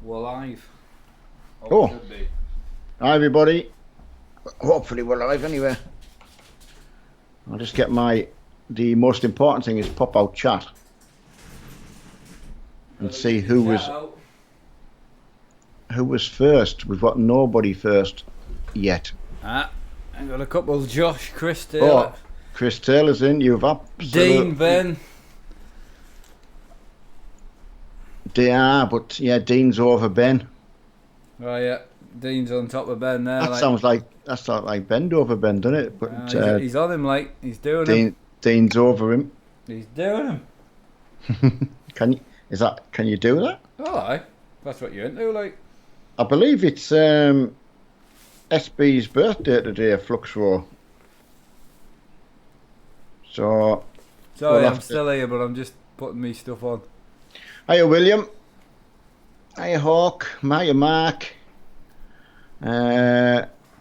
We're live. Oh, Should be. hi everybody. Hopefully we're live anyway. I'll just get the most important thing is pop out chat and see who was first. We've got nobody first yet. I got a couple. Josh, Chris Taylor. Oh, Chris Taylor's in. You've absolutely... Dean, Ben. But yeah, Dean's over Ben. Oh yeah, Dean's on top of Ben there. That sounds like bend over Ben, doesn't it? But he's on him, like he's doing him. Dean's over him. He's doing him. Can you do that? Oh, aye. That's what you're into, like. I believe it's SB's birthday today, Fluxro. So. Sorry, I'm still here, but I'm just putting me stuff on. Hiya, William. Hiya, Hawk. Hiya, Mark.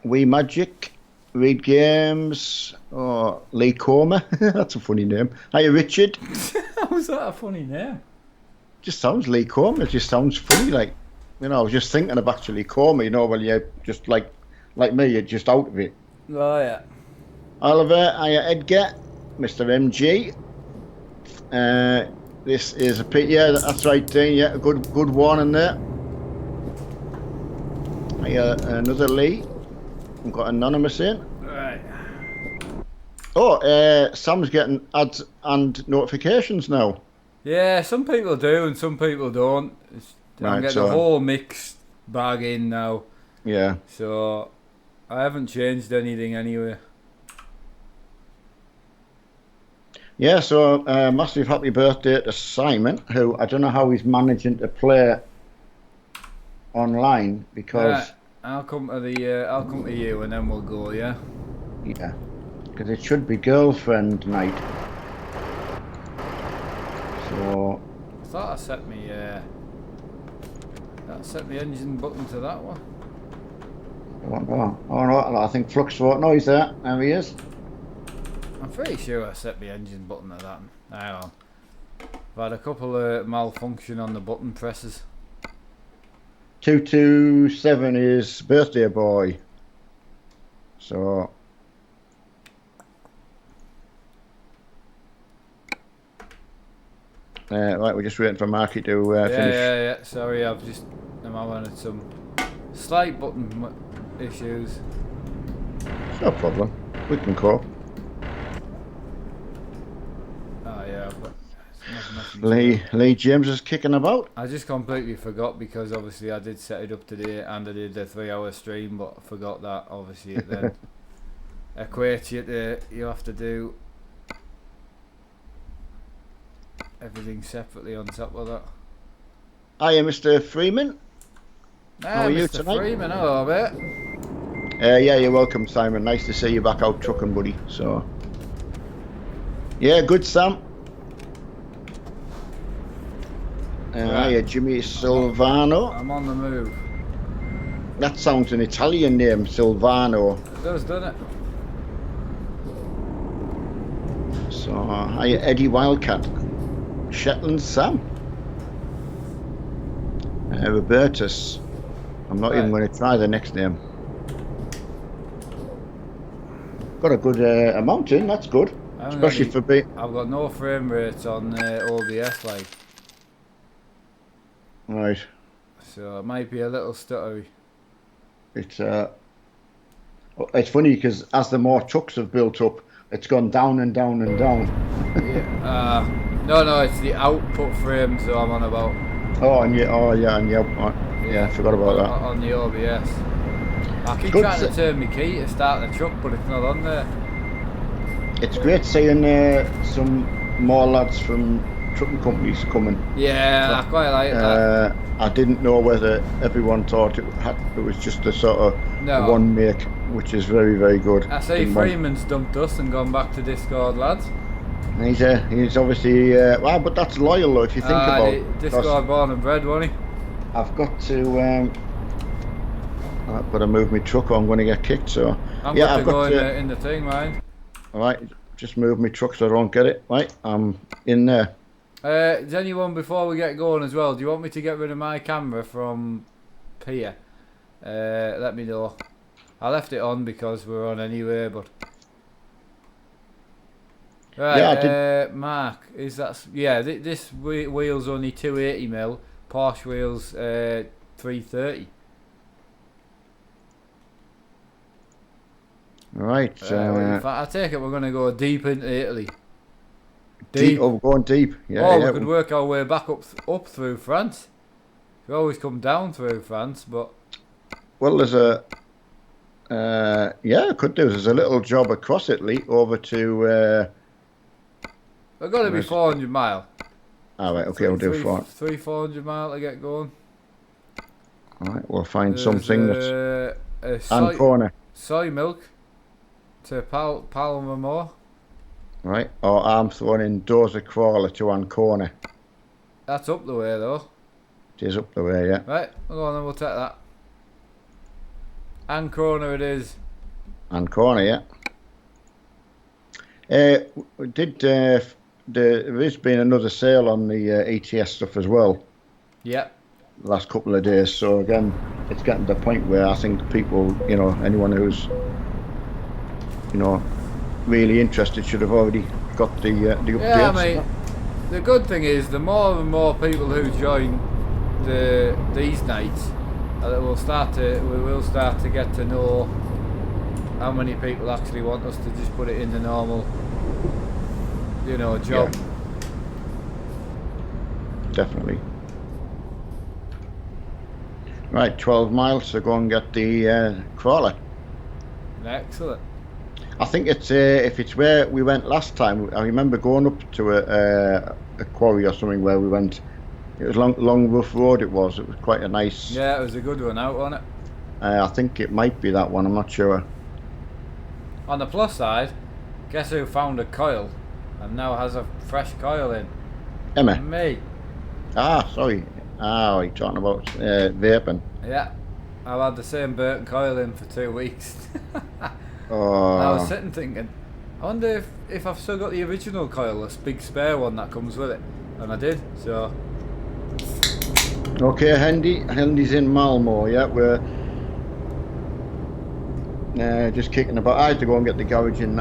Wee Magic. Read Games. Oh, Lee Comer. That's a funny name. Hiya, Richard. How's that a funny name? Just sounds Lee Comer. It just sounds funny. Like, you know, I was just thinking of actually Comer. You know, well, you're just like me, you're just out of it. Oh, yeah. Oliver. Hiya, Edgar. Mr. MG. This is a yeah, that's right, Dean. Yeah, good one in there. Another Lee. We've got anonymous in. Right. Oh, Sam's getting ads and notifications now. Yeah, some people do and some people don't. I'm getting a whole mixed bag in now. Yeah. So I haven't changed anything anyway. Yeah, so massive happy birthday to Simon, who I don't know how he's managing to play online because I'll come to you and then we'll go. Yeah, because it should be girlfriend night. So I thought I set me engine button to that one. Oh no, I think Flux vote. No, he's there. There he is. I'm pretty sure I set the engine button to that. Hang on. I've had a couple of malfunction on the button presses. 227 is birthday boy. So right, we're just waiting for Marky to finish. Yeah. Sorry, I'm having some slight button issues. It's no problem. We can cope. Lee James is kicking about. I just completely forgot because obviously I did set it up today and I did the 3-hour stream, but I forgot that obviously it then equates you have to do everything separately on top of that. Hiya, Mr. Freeman. How are you Mr. tonight? Freeman, hello, mate. Yeah, you're welcome, Simon. Nice to see you back out trucking, buddy. So, yeah, good, Sam. Hiya, Jimmy Silvano. I'm on the move. That sounds an Italian name, Silvano. It does, doesn't it? So, hiya, Eddie Wildcat. Shetland Sam. Robertus. I'm not even going to try the next name. Got a good amount in, that's good. Especially for being... I've got no frame rates on OBS, like. Right. So it might be a little stuttery. It's funny because as the more trucks have built up, it's gone down and down and down. Yeah. No, it's the output frames that I'm on about. Yeah, I forgot about that. On the OBS. I keep trying to turn my key to start the truck, but it's not on there. It's great seeing some more lads from trucking companies coming. Yeah, I quite like that. I didn't know whether everyone thought it was just a sort of one make, which is very, very good. I see Freeman's dumped us and gone back to Discord, lads. He's obviously well, but that's loyal though, if you think about it. Discord born and bred, wasn't he? I've got to I've got to move my truck or I'm going to get kicked, so I've got to go in the thing, mind. Alright, just move my truck so I don't get it. Right, I'm in there. Does anyone, before we get going as well, do you want me to get rid of my camera from here? Let me know. I left it on because we're on anyway, but... Right, Yeah, Mark, is that... Yeah, this wheel's only 280mm, Porsche wheel's 330. Right. In fact, I take it we're going to go deep into Italy. Deep. Oh, we're going deep. Yeah, or yeah. we could work our way back up through France. We always come down through France, but... Well, there's a... yeah, I could do. There's a little job across Italy over to... We've got to be 400 mile. Right, okay, we'll do 400 mile to get going. Alright, we'll find something that's... Ancona. Soy milk to Palmamore. Right, or Armstrong in Dozer Crawler to Ancona. That's up the way though. It is up the way, yeah. Right, go on then, we'll take that. Ancona it is. Ancona, yeah. There has been another sale on the ETS stuff as well. Yeah. The last couple of days, so again, it's getting to the point where I think people, you know, anyone who's, you know, really interested should have already got the updates. Yeah, mate. The good thing is, the more and more people who join these nights, we will start to get to know how many people actually want us to just put it in the normal, you know, job. Yeah. Definitely. Right, 12 miles to go and get the crawler. Excellent. I think it's if it's where we went last time. I remember going up to a quarry or something where we went. It was long rough road. It was quite a nice. Yeah, it was a good one out, wasn't it? I think it might be that one. I'm not sure. On the plus side, guess who found a coil and now has a fresh coil in? Emma. Me. Sorry. You're talking about vaping. Yeah, I've had the same burnt coil in for 2 weeks. Oh. I was sitting thinking, I wonder if I've still got the original coil, this big spare one that comes with it. And I did, so... Okay, Hendy's in Malmo, yeah, we're just kicking about. I had to go and get the garage in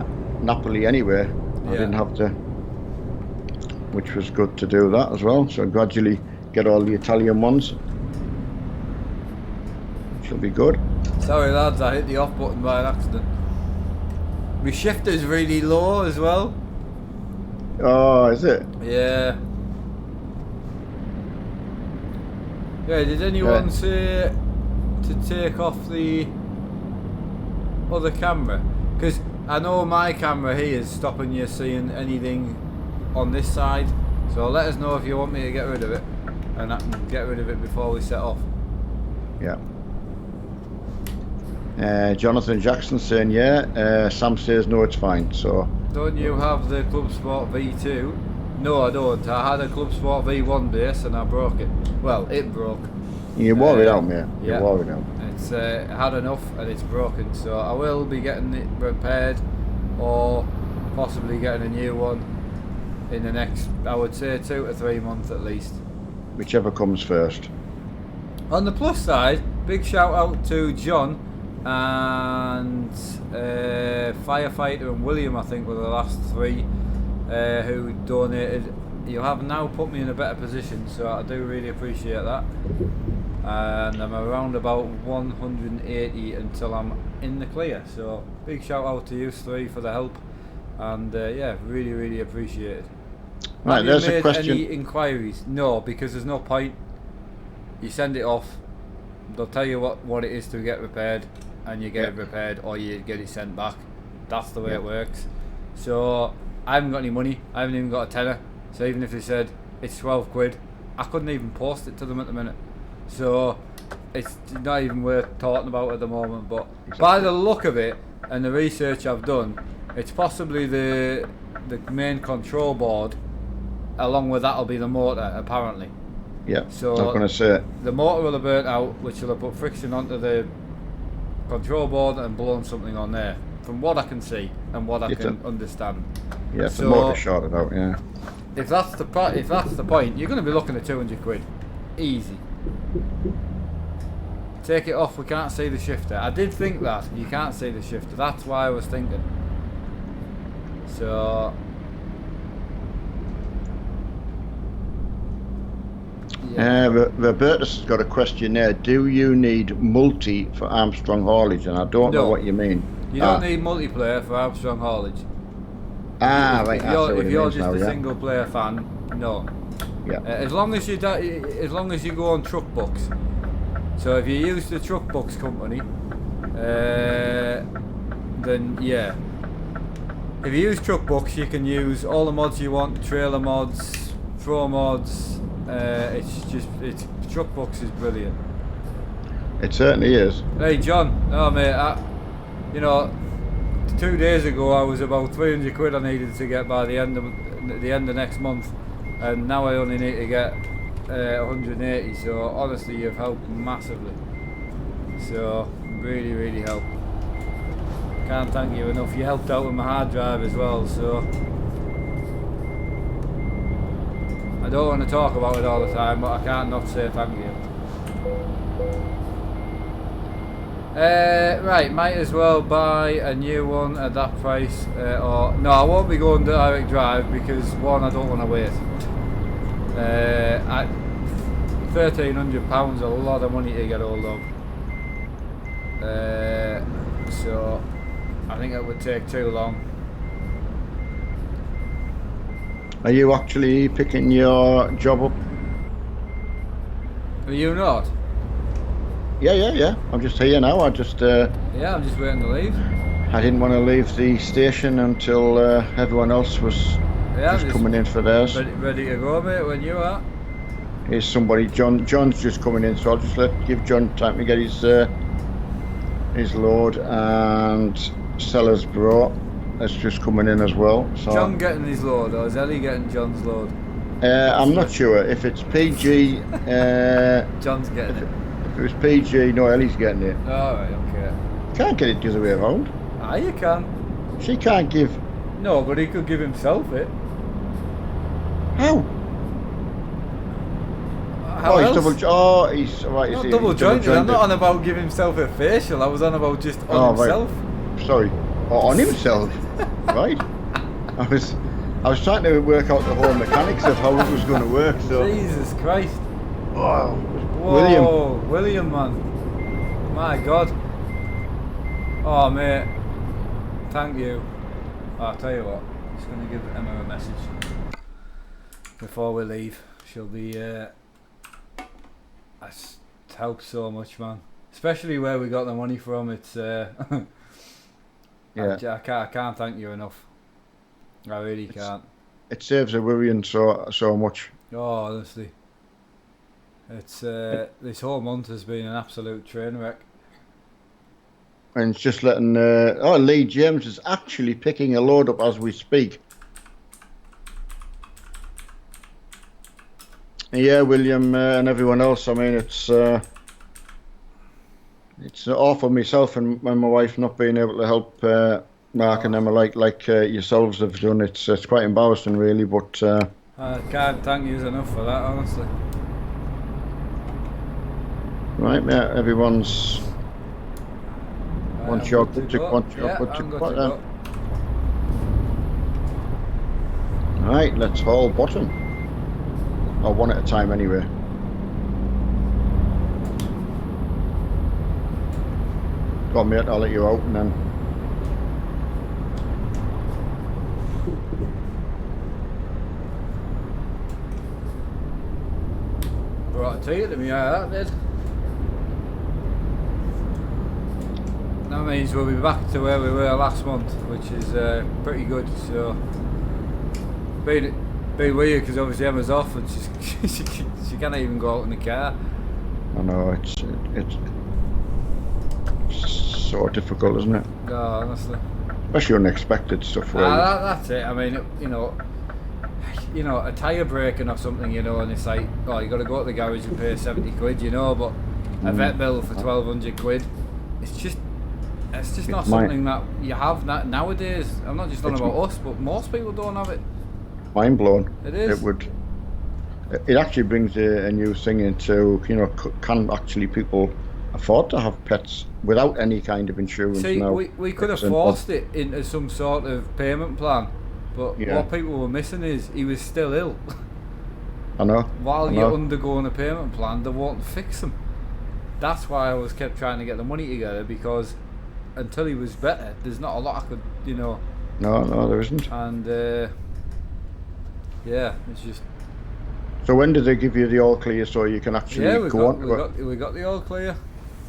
Napoli anyway. I didn't have to, which was good to do that as well, so gradually get all the Italian ones. Should be good. Sorry lads, I hit the off button by an accident. My shifter's really low as well. Oh, is it? Yeah. Yeah, did anyone say to take off the other camera? Because I know my camera here is stopping you seeing anything on this side. So let us know if you want me to get rid of it. And I can get rid of it before we set off. Yeah. Jonathan Jackson saying Sam says no, it's fine. So don't you have the Club Sport V2? No, I don't. I had a Club Sport V1 base and I broke it. Well, it broke. You wore it out, mate. You yeah. wore it out. It's had enough and it's broken. So I will be getting it repaired or possibly getting a new one in the next, I would say, 2 to 3 months at least. Whichever comes first. On the plus side, big shout out to John and Firefighter and William, I think were the last 3 who donated. You have now put me in a better position, so I do really appreciate that. And I'm around about 180 until I'm in the clear, so big shout out to you 3 for the help, and yeah, really appreciate it. Right, have there's you made a question. Any inquiries? No, because there's no point. You send it off, they'll tell you what it is to get repaired, and you get it repaired or you get it sent back. That's the way it works. So I haven't got any money, I haven't even got a tenner, so even if they said it's 12 quid, I couldn't even post it to them at the minute. So it's not even worth talking about at the moment, but by the look of it and the research I've done, it's possibly the main control board, along with that'll be the motor apparently. Yeah, so I'm going to say the motor will have burnt out, which will have put friction onto the control board and blown something on there, from what I can see and what I can understand. Yeah, so the motor shorted out, yeah. if that's the point, you're going to be looking at 200 quid, easy. Take it off. We can't see the shifter. I did think that you can't see the shifter. That's why I was thinking. So. Yeah. Robertus has got a question there. Do you need multi for Armstrong haulage? And I don't know what you mean. You don't need multiplayer for Armstrong haulage. Right. If you're just a single player fan, no. Yeah. As long as you go on truck books. So if you use the truck books company, then yeah. If you use truck books, you can use all the mods you want, trailer mods, pro mods. It's truck books is brilliant. It certainly is. Hey John, no mate, 2 days ago I was about 300 quid I needed to get by the end of next month, and now I only need to get 180. So honestly, you've helped massively. So really, really helped. Can't thank you enough. You helped out with my hard drive as well. So I don't want to talk about it all the time, but I can't not say thank you. Right, might as well buy a new one at that price, or no, I won't be going direct drive because one, I don't want to wait. £1,300 a lot of money to get hold of. So I think it would take too long. Are you actually picking your job up? Are you not? Yeah. I'm just here now. Yeah, I'm just waiting to leave. I didn't want to leave the station until everyone else was just coming in for theirs. Ready to go, mate, when you are. Here's somebody, John's just coming in, so I'll just give John time to get his load, and Sellers Bro that's just coming in as well. So John getting his load, or is Ellie getting John's load? I'm not sure. If it's PG, John's getting it. If it was PG, no, Ellie's getting it. Alright, okay. Can't get it the other way around. Ah, you can. She can't give. No, but he could give himself it. How? How else? He's right. Not double jointed. I'm not on about giving himself a facial. I was on about just on himself. Right. Sorry, on himself. Right. I was trying to work out the whole mechanics of how it was going to work. So. Jesus Christ. Wow. Whoa, William, man. My God. Oh, mate. Thank you. I'll tell you what. I'm just going to give Emma a message before we leave. She'll be. That's helped so much, man. Especially where we got the money from. It's. Yeah. I can't thank you enough. I really can't. It saves her worrying so much. Oh, honestly. It's this whole month has been an absolute train wreck. And it's just letting Lee James is actually picking a load up as we speak. Yeah, William and everyone else. I mean, it's awful myself and my wife not being able to help Mark and Emma like yourselves have done. It's quite embarrassing, really. But I can't thank you enough for that, honestly. Right, yeah, everyone's one shot, good to one shot, good to bottom. Right, let's haul bottom. Or one at a time, anyway. Go on, mate, I'll let you out and then. Right, take it to me, that did. That means we'll be back to where we were last month, which is pretty good. So, been weird because obviously Emma's off and she can't even go out in the car. I know it's so difficult, isn't it? No, honestly. Especially unexpected stuff. That's it. I mean, you know, a tyre breaking or something, and it's like, oh, you got to go to the garage and pay 70 quid, but a vet bill for 1,200 quid. It's just not something that you have nowadays. I'm not just on about us, but most people don't have it. mind blown. It is. It actually brings a new thing into, can actually people afford to have pets without any kind of insurance? See, now? we could have forced it into some sort of payment plan, but what people were missing is he was still ill. I know. While you're undergoing a payment plan, they won't fix him. That's why I was kept trying to get the money together, because until he was better, there's not a lot I could, No, there isn't. And it's just. So when did they give you the all clear so you can actually go on? We got the all clear.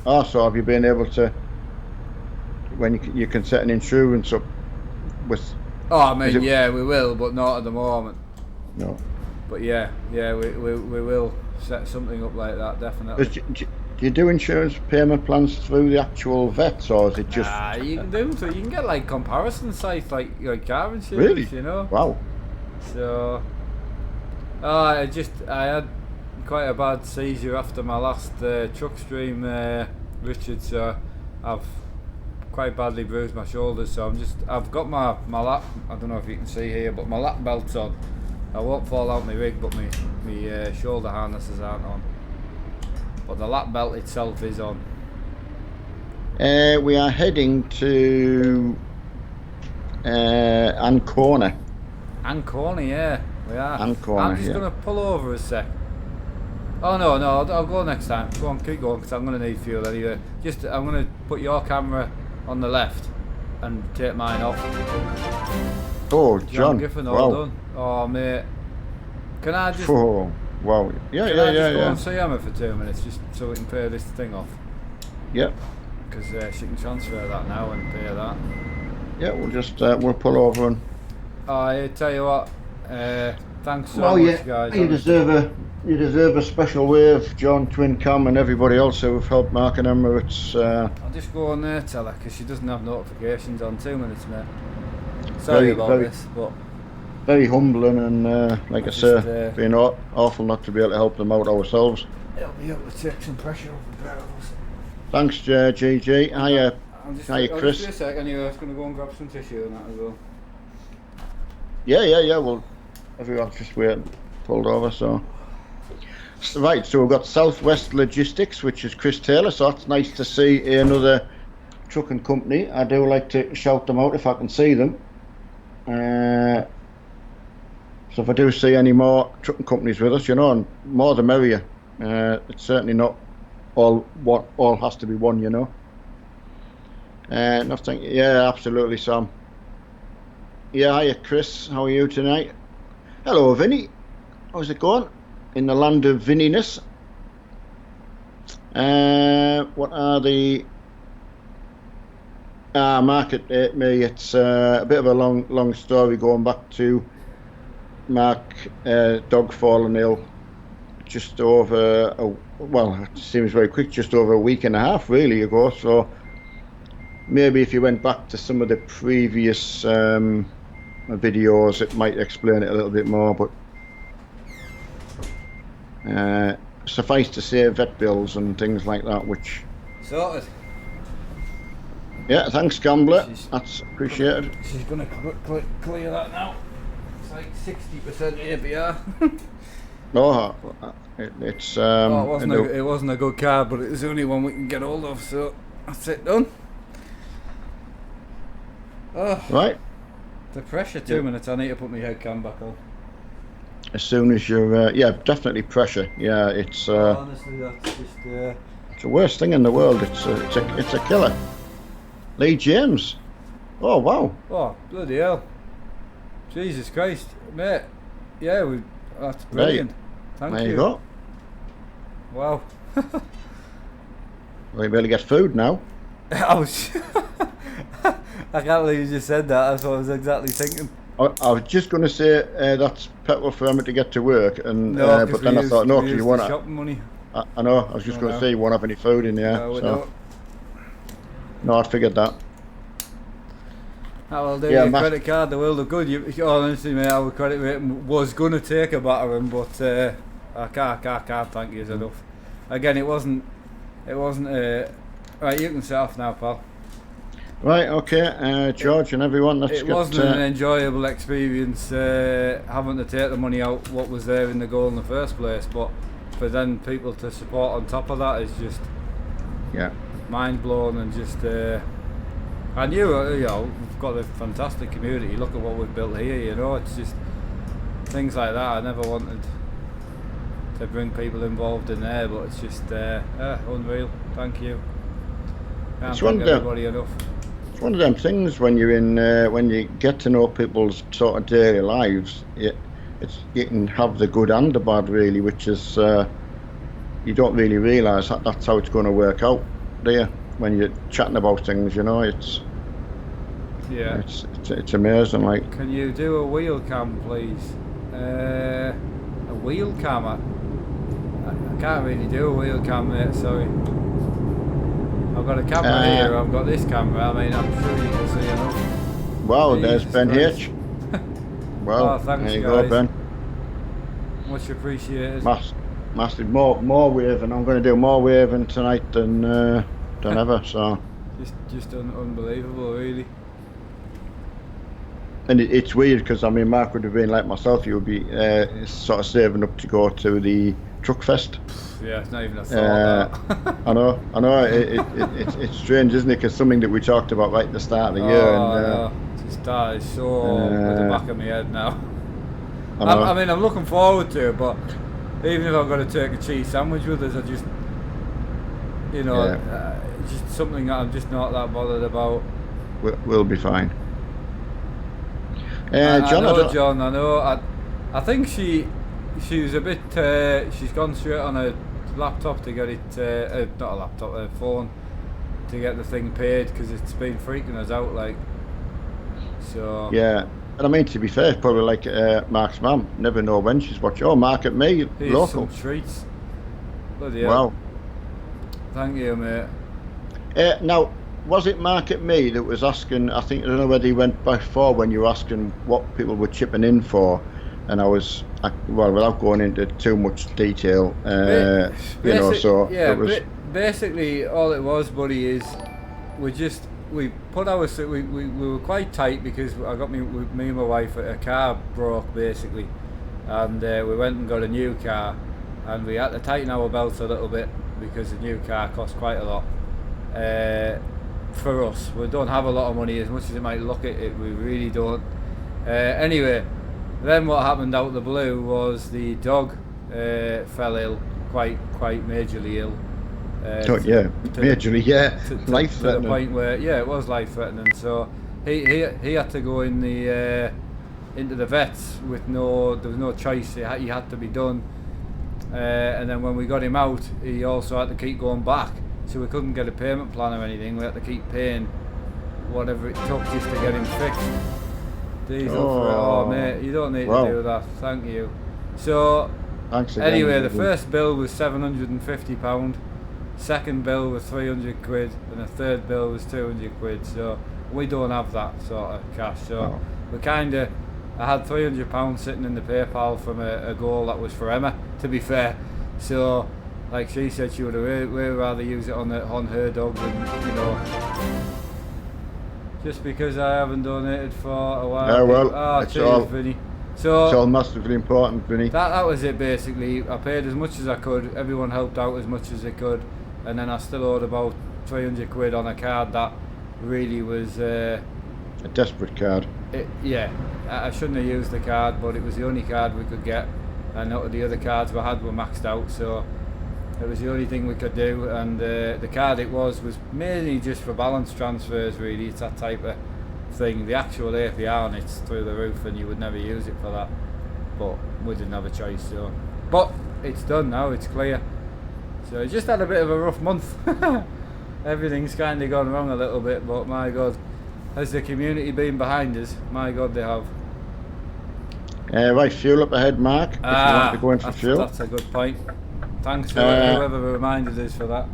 Oh, so have you been able to? When you can set an insurance up with? Oh, I mean, we will, but not at the moment. No. But we will set something up like that, definitely. Do you do insurance payment plans through the actual vets, or is it just? You can do so. You can get like comparison sites like car insurance. Really? Wow. So, I had quite a bad seizure after my last truck stream, Richard. So I've quite badly bruised my shoulders. So I've got my lap. I don't know if you can see here, but my lap belt's on. I won't fall out my rig, but my shoulder harnesses aren't on. But the lap belt itself is on. We are heading to Ancona. Ancona, yeah, we are. Ancona, I'm just going to pull over a sec. Oh no, I'll go next time. Go on, keep going, because I'm going to need fuel anyway. I'm going to put your camera on the left and take mine off. Oh, John. Giffen, all done. Oh, mate. Can I just... Oh, wow. Yeah. Go and see Emma for 2 minutes, just so we can pay this thing off? Yep. Because she can transfer that now and pay that. Yeah, we'll just we'll pull over and... I tell you what, thanks so much, guys. You deserve a special wave, John, Twin Cam, and everybody else who have helped Mark and Emma. I'll just go on there, tell her, because she doesn't have notifications on. 2 minutes, mate. Sorry about this, but very humbling, and like I say, being awful not to be able to help them out ourselves. It'll be able to take some pressure off the pair of us. Thanks, GG. Hiya, Chris. Just a sec, anyway, I was going to go and grab some tissue and that as well. Yeah. Well, everyone's just waiting, pulled over, so. Right, so we've got Southwest Logistics, which is Chris Taylor, so it's nice to see another trucking company. I do like to shout them out if I can see them. So if I do see any more trucking companies with us, and more the merrier. It's certainly not all has to be one, Nothing. Yeah, absolutely, Sam. Yeah, hiya, Chris. How are you tonight? Hello, Vinny. How's it going? In the land of Vinniness. What are the... Market me. It's a bit of a long story going back to Mark dog falling ill just over, it seems very quick, just over a week and a half really ago. So maybe if you went back to some of the previous videos, it might explain it a little bit more, but suffice to say, vet bills and things like that, which... Sorted. Yeah, thanks, Gambler. That's appreciated. She's going to clear that now. It's like 60% APR. No, it's... it wasn't a good car, but it was the only one we can get hold of, so that's it done. Oh, right. The pressure, 2 minutes. I need to put my head cam back on. As soon as you're... definitely pressure. Yeah, it's... honestly, that's just... It's the worst thing in the world. It's a killer. Lee James. Oh, wow. Oh, bloody hell. Jesus Christ. Mate. Yeah, that's brilliant. Thank you. There you go. Wow. Well, you better get food now. I can't believe you just said that. That's what I was exactly thinking. I was just going to say that's petrol for Emma to get to work, and but then I thought, no, because you want shopping money. I know. I was just going to say you won't have any food in there. No, I figured that. That will do. Your credit card, the world of good. Honestly, mate, our credit rating was going to take a battering, but I can't thank you enough. Again, it wasn't. Right, you can set off now, pal. Right, okay, George and everyone, let's It get. wasn't an enjoyable experience having to take the money out what was there in the goal in the first place, but for then people to support on top of that is just Yeah. mind blowing and just. And we've got a fantastic community. Look at what we've built here. You know, it's just things like that. I never wanted to bring people involved in there, but it's just unreal. Thank you. Can't thank everybody enough. It's one of them things when you're in, when you get to know people's sort of daily lives. You can have the good and the bad, really, which is you don't really realise that's how it's going to work out, do you? When you're chatting about things, you know, it's amazing. Like, can you do a wheel cam, please? A wheel cam? I can't really do a wheel cam, mate. Sorry. I've got a camera here. I've got this camera. I mean, I'm sure you can see enough. Wow, there's Ben Christ. H. Wow, thanks, there you guys. go, Ben. Much appreciated. Massive, more waving. I'm going to do more waving tonight than ever. So just unbelievable, really. And it's weird because I mean, Mark would have been like myself. You would be sort of saving up to go to the truck fest. Yeah, it's not even a thought. I know. It's strange, isn't it? Because something that we talked about right at the start of the year. That is so at the back of my head now. I mean, I'm looking forward to it, but even if I've got to take a cheese sandwich with us, I just, just something that I'm just not that bothered about. We'll be fine. John. I know. I think she was a bit. She's gone straight on a laptop to get it. Not a laptop, a phone, to get the thing paid because it's been freaking us out. Like, so. Yeah. And I mean, to be fair, it's probably like Mark's mum. Never know when she's watching. Oh, Mark at me, Here's local. some treats. Bloody hell. Wow. Thank you, mate. Now, was it Mark at me that was asking? I don't know whether he went before when you were asking what people were chipping in for, and without going into too much detail, so yeah. it was. Basically, all it was, buddy, is we put we were quite tight because I got me and my wife, a car broke basically, and we went and got a new car, and we had to tighten our belts a little bit because the new car cost quite a lot. For us, we don't have a lot of money, as much as it might look it, we really don't. Anyway, then what happened out of the blue was the dog fell ill, quite majorly ill. Majorly, life threatening. To the point where, it was life threatening. So he had to go in into the vets there was no choice. He had to be done. And then when we got him out, he also had to keep going back. So we couldn't get a payment plan or anything. We had to keep paying whatever it took just to get him fixed. Oh mate, you don't need to do that. Thank you. So thanks again, anyway, the first bill was £750. Second bill was 300 quid, and the third bill was 200 quid. So we don't have that sort of cash. So we I had £300 sitting in the PayPal from a goal that was for Emma, to be fair. So, like she said, she would have way rather use it on her dog than, just because I haven't donated for a while. Cheers, Vinny. So it's all massively important, Vinny. That was it basically. I paid as much as I could. Everyone helped out as much as they could, and then I still owed about 300 quid on a card that really was a desperate card. I shouldn't have used the card, but it was the only card we could get, and the other cards we had were maxed out, so it was the only thing we could do. And the card it was mainly just for balance transfers, really. It's that type of thing. The actual APR on it's through the roof, and you would never use it for that, but we didn't have a choice. So, but it's done now, it's clear. So I just had a bit of a rough month. Everything's kind of gone wrong a little bit, but my God, has the community been behind us? My God, they have. Right, fuel up ahead, Mark, if you want to go in for fuel. That's a good point. Thanks for whoever reminded us for that.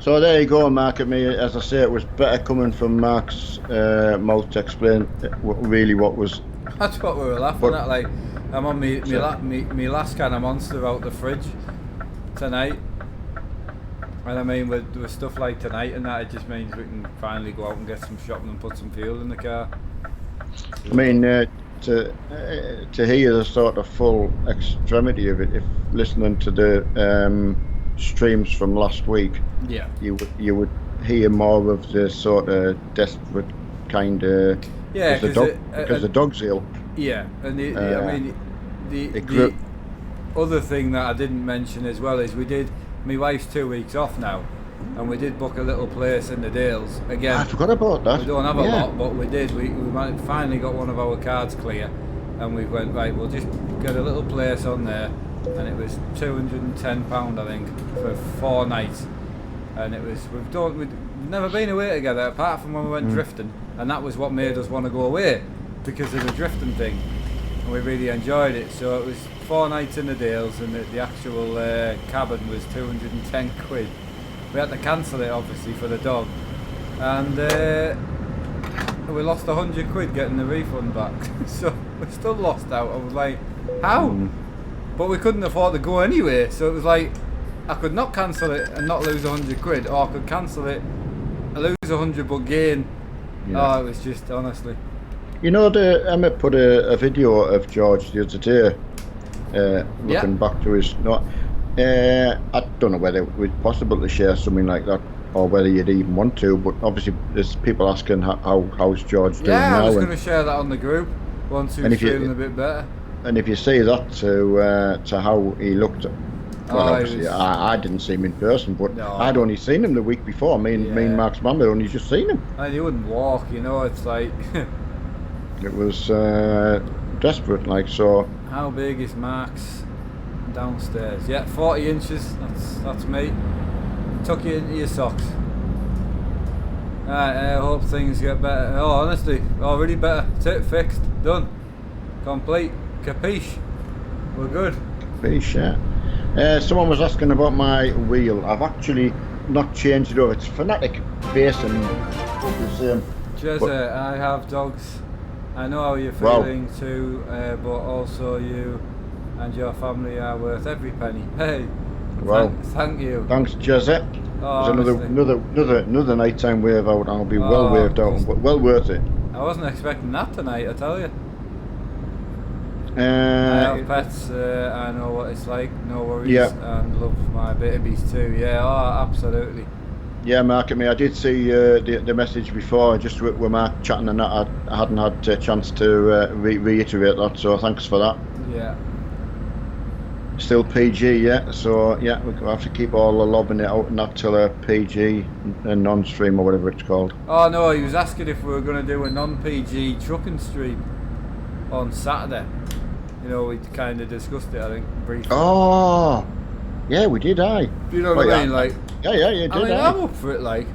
So there you go, Mark. At me, as I say, it was better coming from Mark's mouth to explain really what was. That's what we were laughing at. Like, I'm on me last can of Monster out the fridge tonight, And I mean, with stuff like tonight and that, it just means we can finally go out and get some shopping and put some fuel in the car. I mean, to hear the sort of full extremity of it, if listening to the streams from last week, Yeah. you would hear more of the sort of desperate kind of Yeah, because the dog's ill. Yeah, and I mean, the other thing that I didn't mention as well is my wife's 2 weeks off now, and we did book a little place in the Dales. Again, I forgot about that. We don't have a lot, but we did. We finally got one of our cards clear, and we went, right, we'll just get a little place on there, and it was £210 I think for 4 nights, and it was we've never been away together apart from when we went drifting, and that was what made us want to go away, because of the drifting thing, and we really enjoyed it. So it was 4 nights in the Dales, and the actual cabin was 210 quid. We had to cancel it obviously for the dog, and we lost 100 quid getting the refund back. So we still lost out. I was like, how? But we couldn't afford to go anyway, so it was like I could not cancel it and not lose 100 quid, or I could cancel it, lose 100 but gain. Oh, it was just, honestly. You know, Emmett put a video of George the other day, looking back to his. I don't know whether it was possible to share something like that, or whether you'd even want to. But obviously, there's people asking how's George doing now. Yeah, I was going to share that on the group once he was feeling a bit better. And if you see that to how he looked. Well, obviously, I didn't see him in person, but I'd only seen him the week before. Me and Mark's mum had only just seen him. And he wouldn't walk, it's like... It was desperate, like, so... How big is Mark's downstairs? Yeah, 40 inches, that's me. Tuck you into your socks. Alright, I hope things get better. Oh, honestly, already better. That's it, fixed, done. Complete, capiche. We're good. Capiche, yeah. Someone was asking about my wheel. I've actually not changed it over. It's Fanatic base and the same. Jezza, I have dogs. I know how you're feeling too, but also you and your family are worth every penny. Hey, thank you. Thanks, Jezza. Oh, another nighttime wave out. I'll be well waved out, but well worth it. I wasn't expecting that tonight, I tell you. I have pets, I know what it's like, no worries, and love my babies too, absolutely. Yeah, Mark, I did see the message before, just with Mark chatting and that, I hadn't had a chance to reiterate that, so thanks for that. Yeah. Still PG, yeah, so yeah, we'll have to keep all the lobbing it out and that till a PG and non-stream or whatever it's called. Oh no, he was asking if we were going to do a non-PG trucking stream on Saturday. We kind of discussed it, I think, briefly. Oh, yeah, we did, aye. Do you know what I mean? Like, yeah, you did. I'm up for it, like.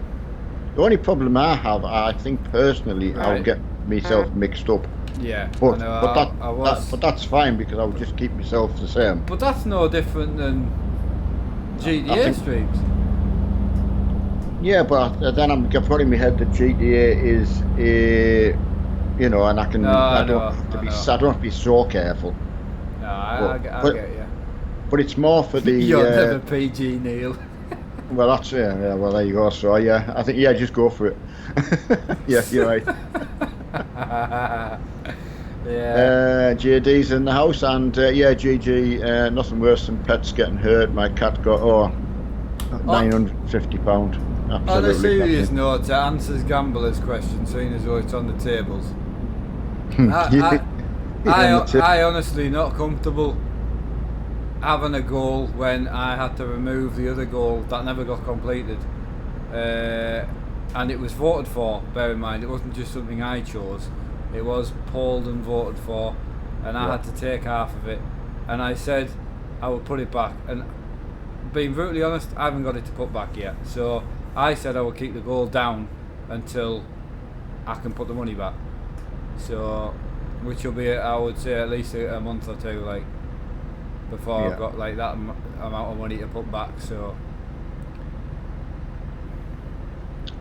The only problem I have, I think personally, I'll get myself mixed up. Yeah, but I was. But that's fine because I'll just keep myself the same. But that's no different than GTA streams. Yeah, but then I'm putting in my head that GTA is and I can. I don't have to be so careful. No, I get you. But it's more for the. You're never PG, Neil. Well, that's yeah. Well, there you go. So yeah, I think just go for it. Yeah, you're right. Yeah. JD's in the house, and GG. Nothing worse than pets getting hurt. My cat got £950. On a serious note, to answer Gambler's question, seeing as though it's on the tables. I honestly not comfortable having a goal when I had to remove the other goal that never got completed, and it was voted for. Bear in mind, it wasn't just something I chose; it was polled and voted for, and I had to take half of it. And I said I would put it back. And being brutally honest, I haven't got it to put back yet. So I said I would keep the goal down until I can put the money back. So, which will be, I would say, at least a month or two, like, before I've got like that amount of money to put back. So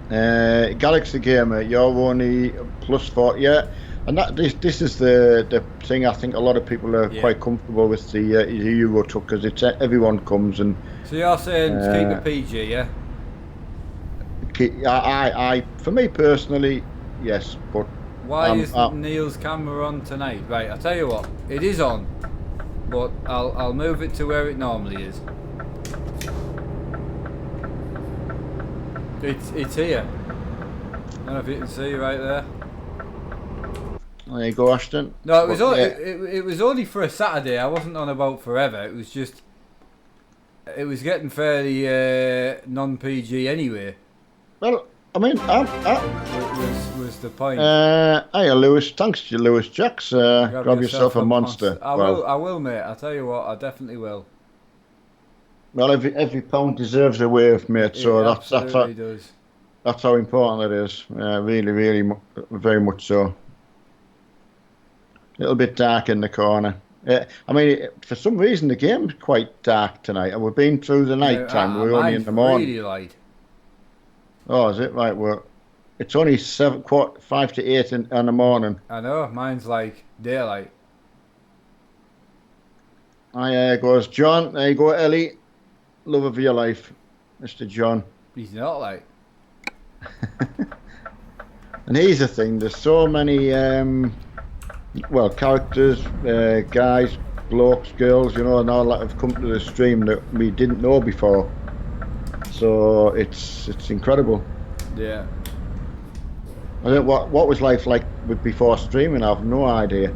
Galaxy Gamer, you're only +4. Yeah, And that this is the thing. I think a lot of people are Yeah. quite comfortable with the Euro truck because it's everyone comes and So you're saying to keep uh, it PG, yeah? for me personally, yes, but Why um, is uh, Neil's camera on tonight? Right, I'll tell you what, it is on, but I'll move it to where it normally is. It's here. I don't know if you can see right there. there you go, Ashton. No, it was But, it was only for a Saturday. I wasn't on about forever. It was just it was getting fairly non-PG anyway. well, I mean, Was the point? Hiya, Lewis. Thanks to Lewis Jacks. Grab yourself a monster. I will, mate. I tell you what, I definitely will. Well, every pound deserves a wave, mate. It So absolutely does. that's how important it is. Really, really, very much so. A little bit dark in the corner. I mean, for some reason, the game's quite dark tonight. We've been through the night time. We're only in Mine's the morning. really light. Oh, is it right? It's only 5 to 8 in the morning. I know. Mine's like daylight. There goes John. There you go, Ellie. Love of your life, Mr. John. He's not like. And here's the thing: there's so many, characters, guys, blokes, girls, and all that have come to the stream that we didn't know before. So it's incredible. Yeah. I don't what was life like before streaming. I have no idea.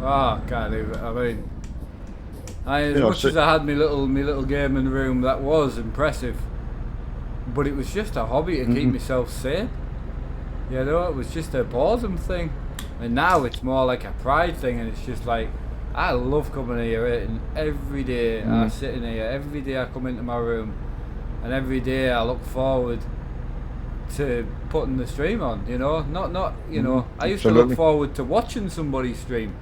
Oh, can't leave it. I mean, as know, much so- as I had my little gaming room, that was impressive. But it was just a hobby to keep myself sane. You know, it was just a boredom thing. And now it's more like a pride thing, and it's just like, I love coming here, and every day I sit in here, every day I come into my room, and every day I look forward to putting the stream on, not I used to Absolutely. look forward to watching somebody stream,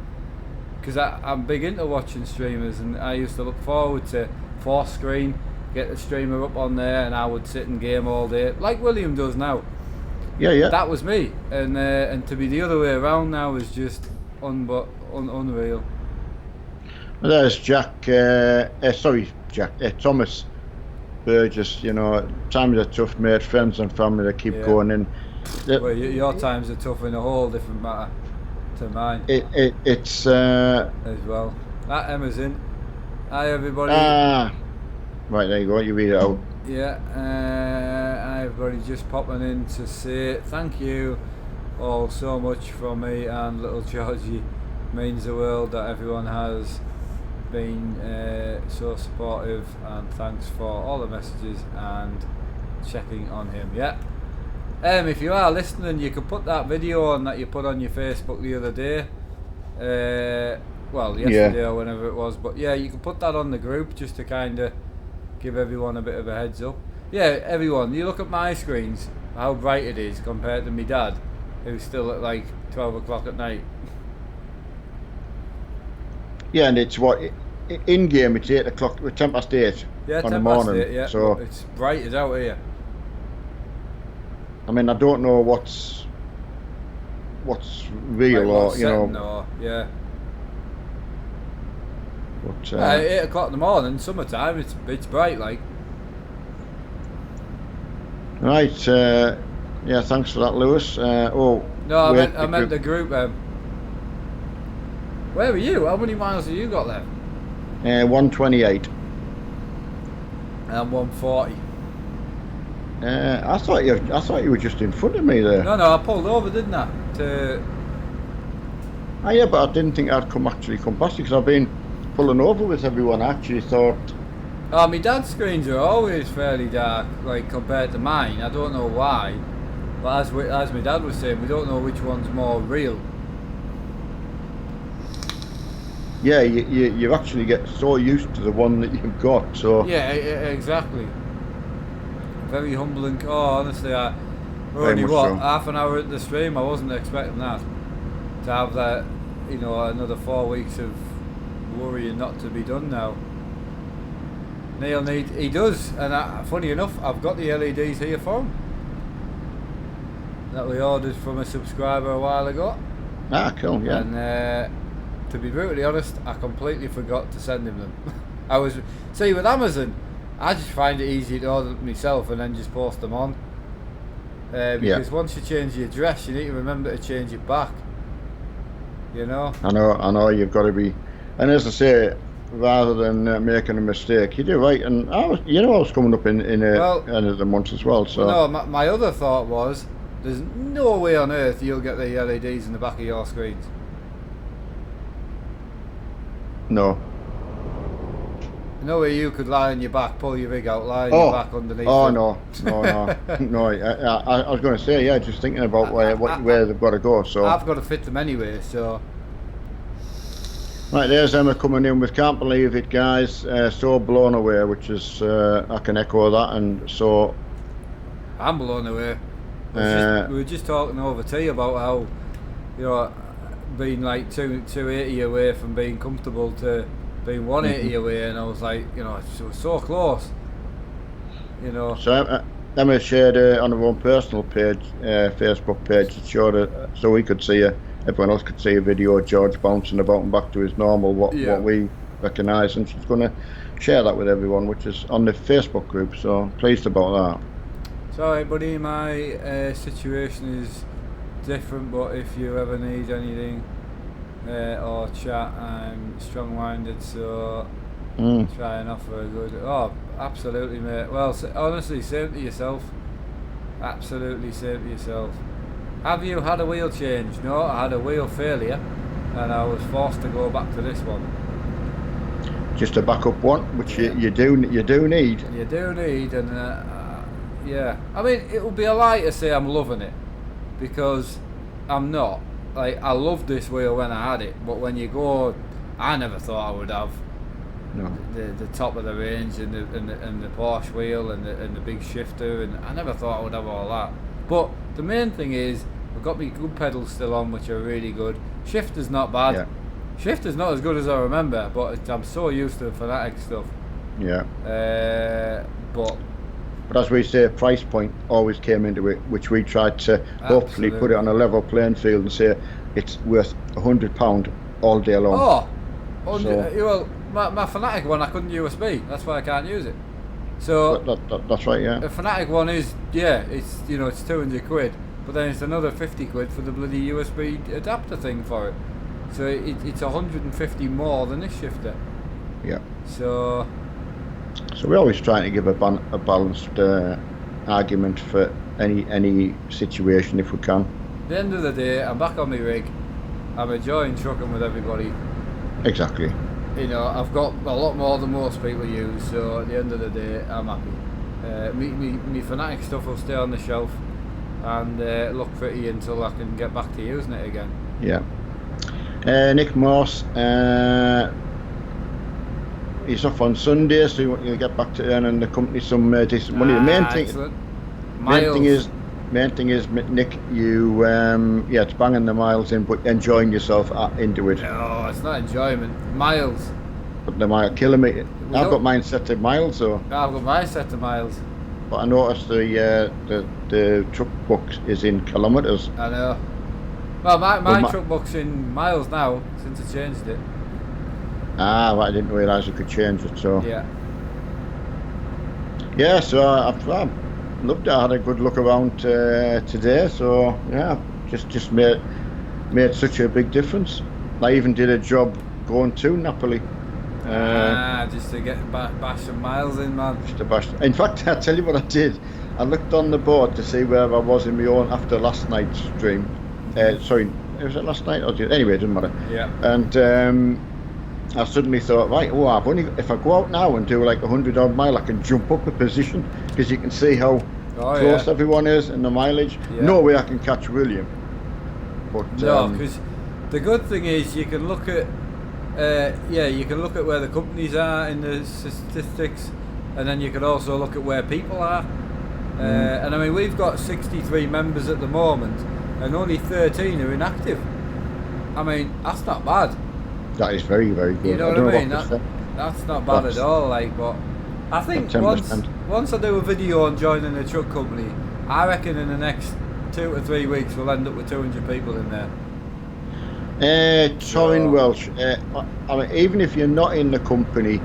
because I'm big into watching streamers, and I used to look forward to force screen, get the streamer up on there, and I would sit and game all day, like William does now. Yeah. That was me, and to be the other way around now is just unreal. Well, there's Thomas Burgess. Times are tough, mate. Friends and family that keep going in. Well, your times are tough in a whole different matter to mine. It's as well. That Emma's in. Hi everybody. Right, there you go. You read it out. Yeah. Hi everybody. Just popping in to say thank you all so much from me and little Georgie. Means the world that everyone has been so supportive, and thanks for all the messages and checking on him. Yeah. If you are listening, you could put that video on that you put on your Facebook the other day. Yesterday or whenever it was. But yeah, you can put that on the group just to kind of give everyone a bit of a heads up. Yeah, everyone, you look at my screens, how bright it is compared to my dad, who's still at like 12 o'clock at night. Yeah, and it's in game. It's 8 o'clock. 8 Yeah, on 10 the morning. past 8, yeah. So It's bright as out here. I mean, I don't know what's real Like, yeah. But 8 o'clock in the morning, summertime, it's bright like. right. Yeah, thanks for that, Lewis. No, I meant the group. Where are you? How many miles have you got left? 128. I'm 140. I thought you were just in front of me there. No, I pulled over, didn't I? Yeah, but I didn't think I'd come past you because I've been pulling over with everyone. I actually thought. Oh, my dad's screens are always fairly dark, like compared to mine. I don't know why, but as my dad was saying, we don't know which one's more real. Yeah, you actually get so used to the one that you've got. So Yeah, exactly. Very humbling. Oh, honestly, we're only much so. half an hour at the stream. I wasn't expecting that, to have that, another 4 weeks of worrying not to be done now. Neil he does, and funny enough, I've got the LEDs here for him that we ordered from a subscriber a while ago. Ah, cool, yeah. And to be brutally honest, I completely forgot to send him them. I was see with Amazon, I just find it easy to order them myself and then just post them on. Because once you change the address, you need to remember to change it back. You know. I know. You've got to be, and as I say, rather than making a mistake, you do right. And I was coming up in end of the month as well. So well, no, my other thought was, there's no way on earth you'll get the LEDs in the back of your screens. No. No way you could lie on your back, pull your rig out, lie on your back underneath. Oh no. No. I was going to say, yeah, just thinking about where they've got to go. So I've got to fit them anyway. So right, there's Emma coming in with "Can't believe it, guys, so blown away," which is I can echo that, and so I'm blown away. We were just talking over tea about how, you know, being like 280 away from being comfortable to being 180 away, and I was like, you know, it was so close, you know. So Emma shared on her own personal page, Facebook page, it showed it so we could see everyone else could see a video of George bouncing about and back to his normal, what we recognise, and she's going to share that with everyone, which is on the Facebook group, so pleased about that. Sorry buddy, my situation is different, but if you ever need anything or chat, I'm strong-minded, so try and offer a good... Oh, absolutely mate. Well, honestly, same to yourself. Absolutely same to yourself. Have you had a wheel change? No, I had a wheel failure and I was forced to go back to this one. Just a backup one, which you do need. You do need, and yeah. I mean, it would be a lie to say I'm loving it, because I'm not. Like, I loved this wheel when I had it, but when you go, I never thought I would have the top of the range and the Porsche wheel and the big shifter, and I never thought I would have all that. But the main thing is, I've got my good pedals still on, which are really good. Shifter's not bad. Yeah. Shifter's not as good as I remember, but I'm so used to the Fanatic stuff. Yeah. But as we say, price point always came into it, which we tried to hopefully put it on a level playing field and say it's worth £100 all day long. Oh, well, my Fanatic one I couldn't USB. That's why I can't use it. So that's right, yeah. The Fanatic one is it's it's £200, but then it's another £50 for the bloody USB adapter thing for it. So it's 150 more than this shifter. Yeah. So we're always trying to give a balanced argument for any situation if we can. At the end of the day, I'm back on my rig. I'm enjoying trucking with everybody. Exactly. You know, I've got a lot more than most people use, so at the end of the day, I'm happy. Me Fanatic stuff will stay on the shelf and look pretty until I can get back to using it again. Yeah. Nick Morse, he's off on Sunday, so you'll get back to earning the company some decent money. The main thing is, Nick, you it's banging the miles in, but enjoying yourself into it. No, it's not enjoyment. Miles. But the mile kilometre. I've got mine set to miles, though. I've got mine set to miles. But I noticed the truck book is in kilometres. I know. Well, my truck book's in miles now since I changed it. Ah, right, I didn't realise you could change it. So yeah. Yeah, so I've loved it. I had a good look around today. So yeah, just made such a big difference. I even did a job going to Napoli. Just to get bash some miles in, man. Just to bash. In fact, I tell you what I did. I looked on the board to see where I was in my own after last night's stream. Sorry, was it last night? Anyway, it doesn't matter. Yeah. And I suddenly thought, right, I've only, if I go out now and do like 100 odd mile, I can jump up a position, because you can see how close everyone is and the mileage. Yeah. No way I can catch William. But no, because the good thing is you can look at you can look at where the companies are in the statistics, and then you can also look at where people are. And I mean, we've got 63 members at the moment, and only 13 are inactive. I mean, that's not bad. That is very, very good. You know what I mean? That's not bad at all. Like, but I think once I do a video on joining a truck company, I reckon in the next 2 to 3 weeks we'll end up with 200 people in there. Towing So Welsh. I mean, even if you're not in the company,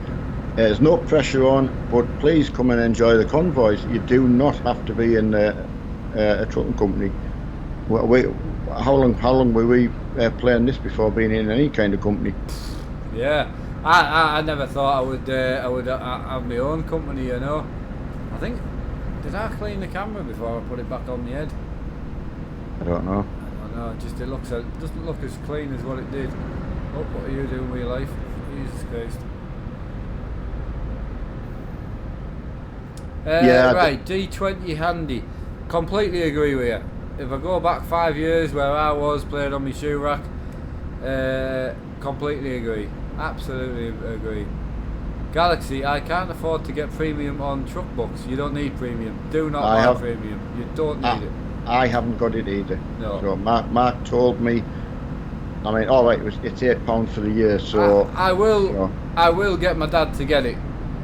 there's no pressure on. But please come and enjoy the convoys. You do not have to be in a trucking company. How long were we playing this before being in any kind of company? yeah, I never thought I would have my own company. You know, I think did I clean the camera before I put it back on the head? I don't know. I don't know. Just it doesn't look as clean as what it did. Oh, what are you doing with your life? Jesus Christ. Yeah, Right, D20 handy. Completely agree with you. If I go back 5 years where I was playing on my shoe rack, completely agree. Absolutely agree. Galaxy, I can't afford to get premium on truck books. You don't need premium. Do not buy premium. You don't need it. I haven't got it either. No. So Mark told me. I mean, all right, it's £8 for the year. So I will. You know. I will get my dad to get it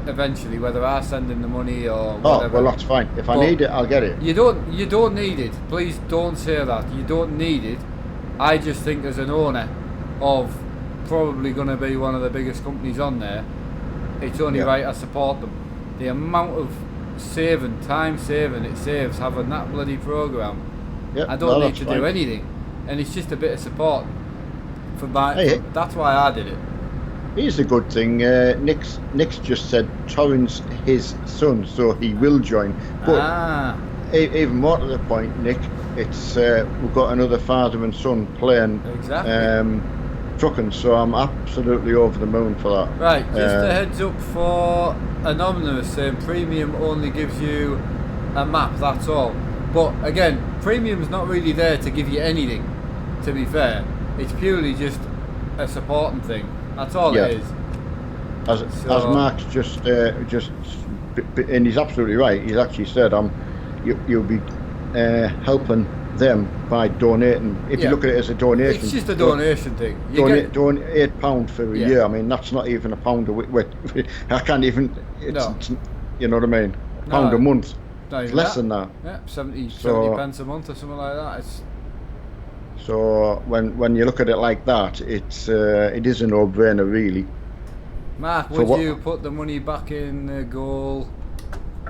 eventually, whether I send him the money or whatever. Oh well, that's fine. If I need it, I'll get it. You don't need it. Please don't say that. You don't need it. I just think as an owner of probably going to be one of the biggest companies on there, it's only right I support them. The amount of time saving it saves having that bloody program. Yep, I don't need to do anything, and it's just a bit of support for my. That's why I did it. Here's the good thing. Nick's just said Torrance his son, so he will join. But even more to the point, Nick, it's we've got another father and son playing trucking, so I'm absolutely over the moon for that. Right, just a heads up for Anonymous saying premium only gives you a map, that's all. But again, premium's not really there to give you anything, to be fair. It's purely just a supporting thing. That's all it is. As Mark's just, and he's absolutely right. He's actually said, you'll be helping them by donating. If you look at it as a donation, it's just a donation thing. Donate £8 for a year. I mean, that's not even a pound a week. I can't even. It's, you know what I mean? A pound a month. It's less than that. Yeah, 70 pence a month or something like that. So when you look at it like that, it is a no-brainer, really. Mark, would you put the money back in the goal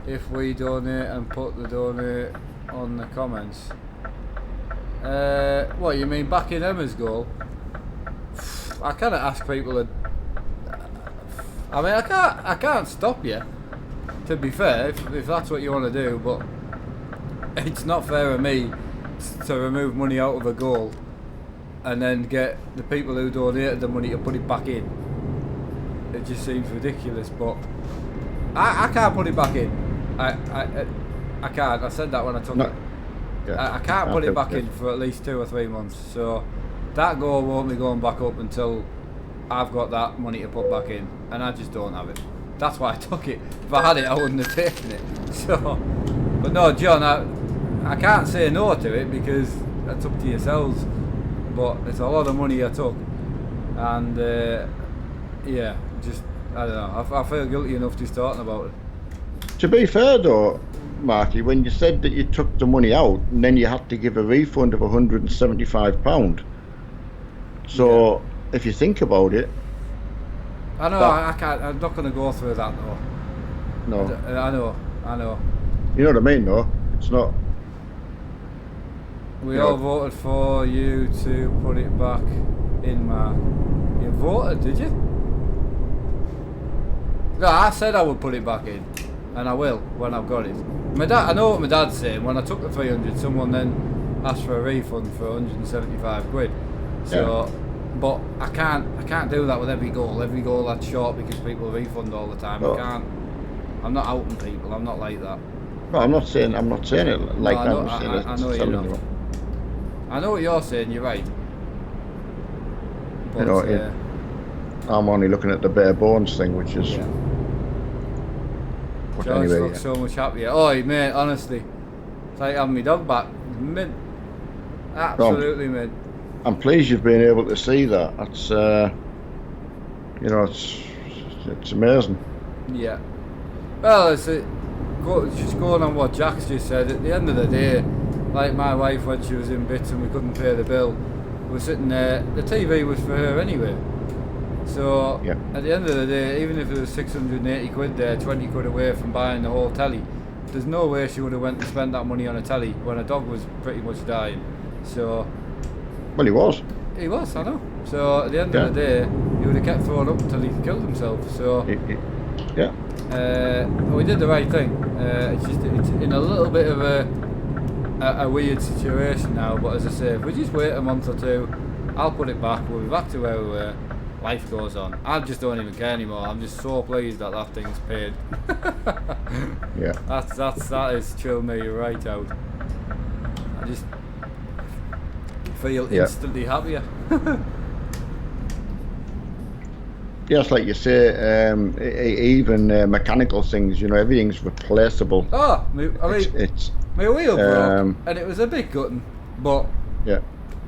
if we donate and put the donate on the comments? What you mean back in Emma's goal? I kind of ask people to. I mean, I can't stop you. To be fair, if that's what you want to do, but it's not fair of me to remove money out of a goal and then get the people who donated the money to put it back in. It just seems ridiculous, but I can't put it back in. I can't. I said that when I took it. Yeah, I can't put it back in for at least 2 or 3 months. So that goal won't be going back up until I've got that money to put back in, and I just don't have it. That's why I took it. If I had it, I wouldn't have taken it. So, but no, John, I can't say no to it because that's up to yourselves. But it's a lot of money I took, and just I don't know. I feel guilty enough just talking about it. To be fair though, Marky, when you said that you took the money out and then you had to give a refund of £175, so if you think about it, I know I can't. I'm not going to go through that though. No, I know. You know what I mean, though. It's not. We all voted for you to put it back in, Mark. You voted, did you? No, I said I would put it back in, and I will when I've got it. My dad, I know what my dad's saying. When I took the 300, someone then asked for a refund for 175 quid. So, but I can't do that with every goal. Every goal that's short because people refund all the time. I can't. I'm not outing people. I'm not like that. No, I'm not saying it like that. I know you're not. I know what you're saying. You're right. But, I'm only looking at the bare bones thing, which is. Yeah. George looks so much happier. Oh, mate, honestly, it's like having my dog back. Mint. Absolutely mint. I'm pleased you've been able to see that. That's, it's amazing. Yeah. Well, just going on what Jack's just said. At the end of the day, like my wife when she was in bits and we couldn't pay the bill, was sitting there. The TV was for her anyway. So Yeah. at the end of the day, even if it was 680 quid there, 20 quid away from buying the whole telly, there's no way she would have went and spent that money on a telly when a dog was pretty much dying. So. Well, he was. He was, I know. So at the end of the day, he would have kept throwing up until he killed himself. So. Yeah. We did the right thing. It's in a little bit of a weird situation now, but as I say, if we just wait a month or two, I'll put it back. We'll be back to where we were. Life goes on. I just don't even care anymore. I'm just so pleased that thing's paid. Yeah. That is chilled me right out. I just feel instantly happier. Yes, like you say, even mechanical things, everything's replaceable. Oh, it's my wheel broke, and it was a bit gutting, but yeah,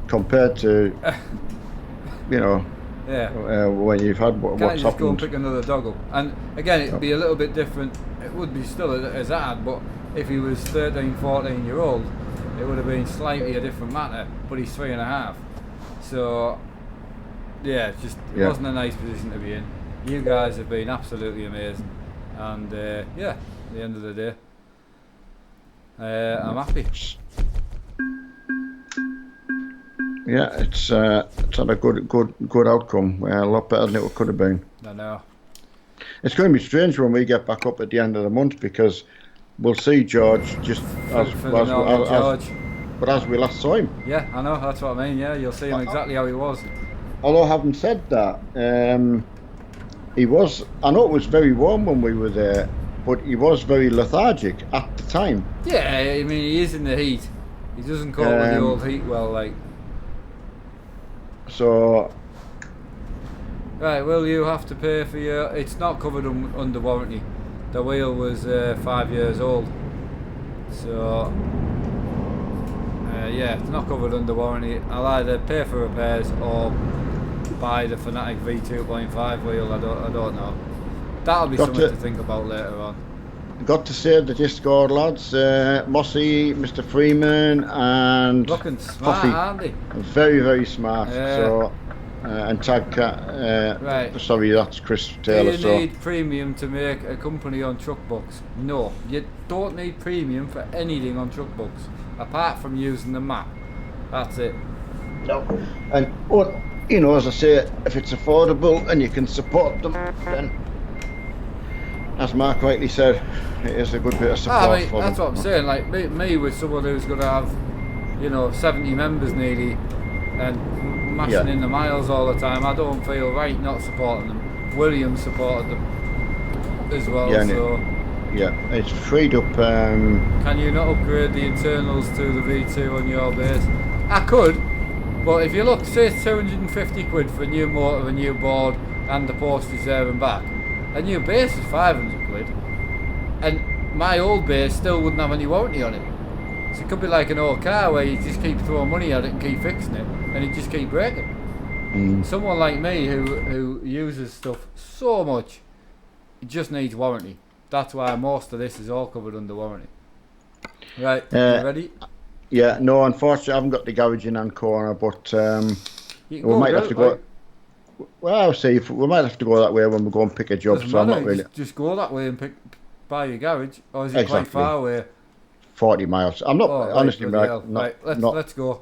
compared to when you've had what's just happened. go and pick another dog up, and again it'd be a little bit different. It would be still as hard, but if he was 13, 14 year old, it would have been slightly a different matter. But he's 3.5, so. Yeah, it wasn't a nice position to be in. You guys have been absolutely amazing, and at the end of the day, I'm happy. Yeah, it's had a good outcome. A lot better than it could have been. I know. It's going to be strange when we get back up at the end of the month because we'll see George just as we last saw him. Yeah, I know. That's what I mean. Yeah, you'll see him exactly how he was. Although having said that, he was. I know it was very warm when we were there, but he was very lethargic at the time. Yeah, I mean he is in the heat. He doesn't cope with the old heat well, like. So. Right, well you have to pay for your. It's not covered under warranty. The wheel was 5 years old, so. It's not covered under warranty. I'll either pay for repairs or buy the Fanatic V2.5 wheel. I don't know. That'll be something to think about later on. Got to say the Discord lads, Mossy, Mr. Freeman, and looking smart, Coffee. Aren't they? Very, very smart. So, and Tag Cat. Right. Sorry, that's Chris Taylor. Do you need premium to make a company on truck books? No, you don't need premium for anything on truck books, apart from using the map. That's it. No. And as I say, if it's affordable and you can support them, then, as Mark rightly said, it is a good bit of support for them. That's what I'm saying. Like me with someone who's going to have, 70 members nearly, and mashing in the miles all the time. I don't feel right not supporting them. William supported them as well. It's freed up. Can you not upgrade the internals to the V2 on your base? I could, but if you look, say it's 250 quid for a new motor, a new board, and the postage there and back. A new base is 500 quid, and my old base still wouldn't have any warranty on it. So it could be like an old car where you just keep throwing money at it and keep fixing it, and it just keep breaking. Someone like me who uses stuff so much, it just needs warranty. That's why most of this is all covered under warranty. Right, you ready? Yeah, no, unfortunately I haven't got the garage in Ann Corner, but we might have to go. Well, I'll see. We might have to go that way when we go and pick a job. So I'm not really. Just go that way and buy your garage, or is it quite far away? 40 miles. I'm not honestly, let's go.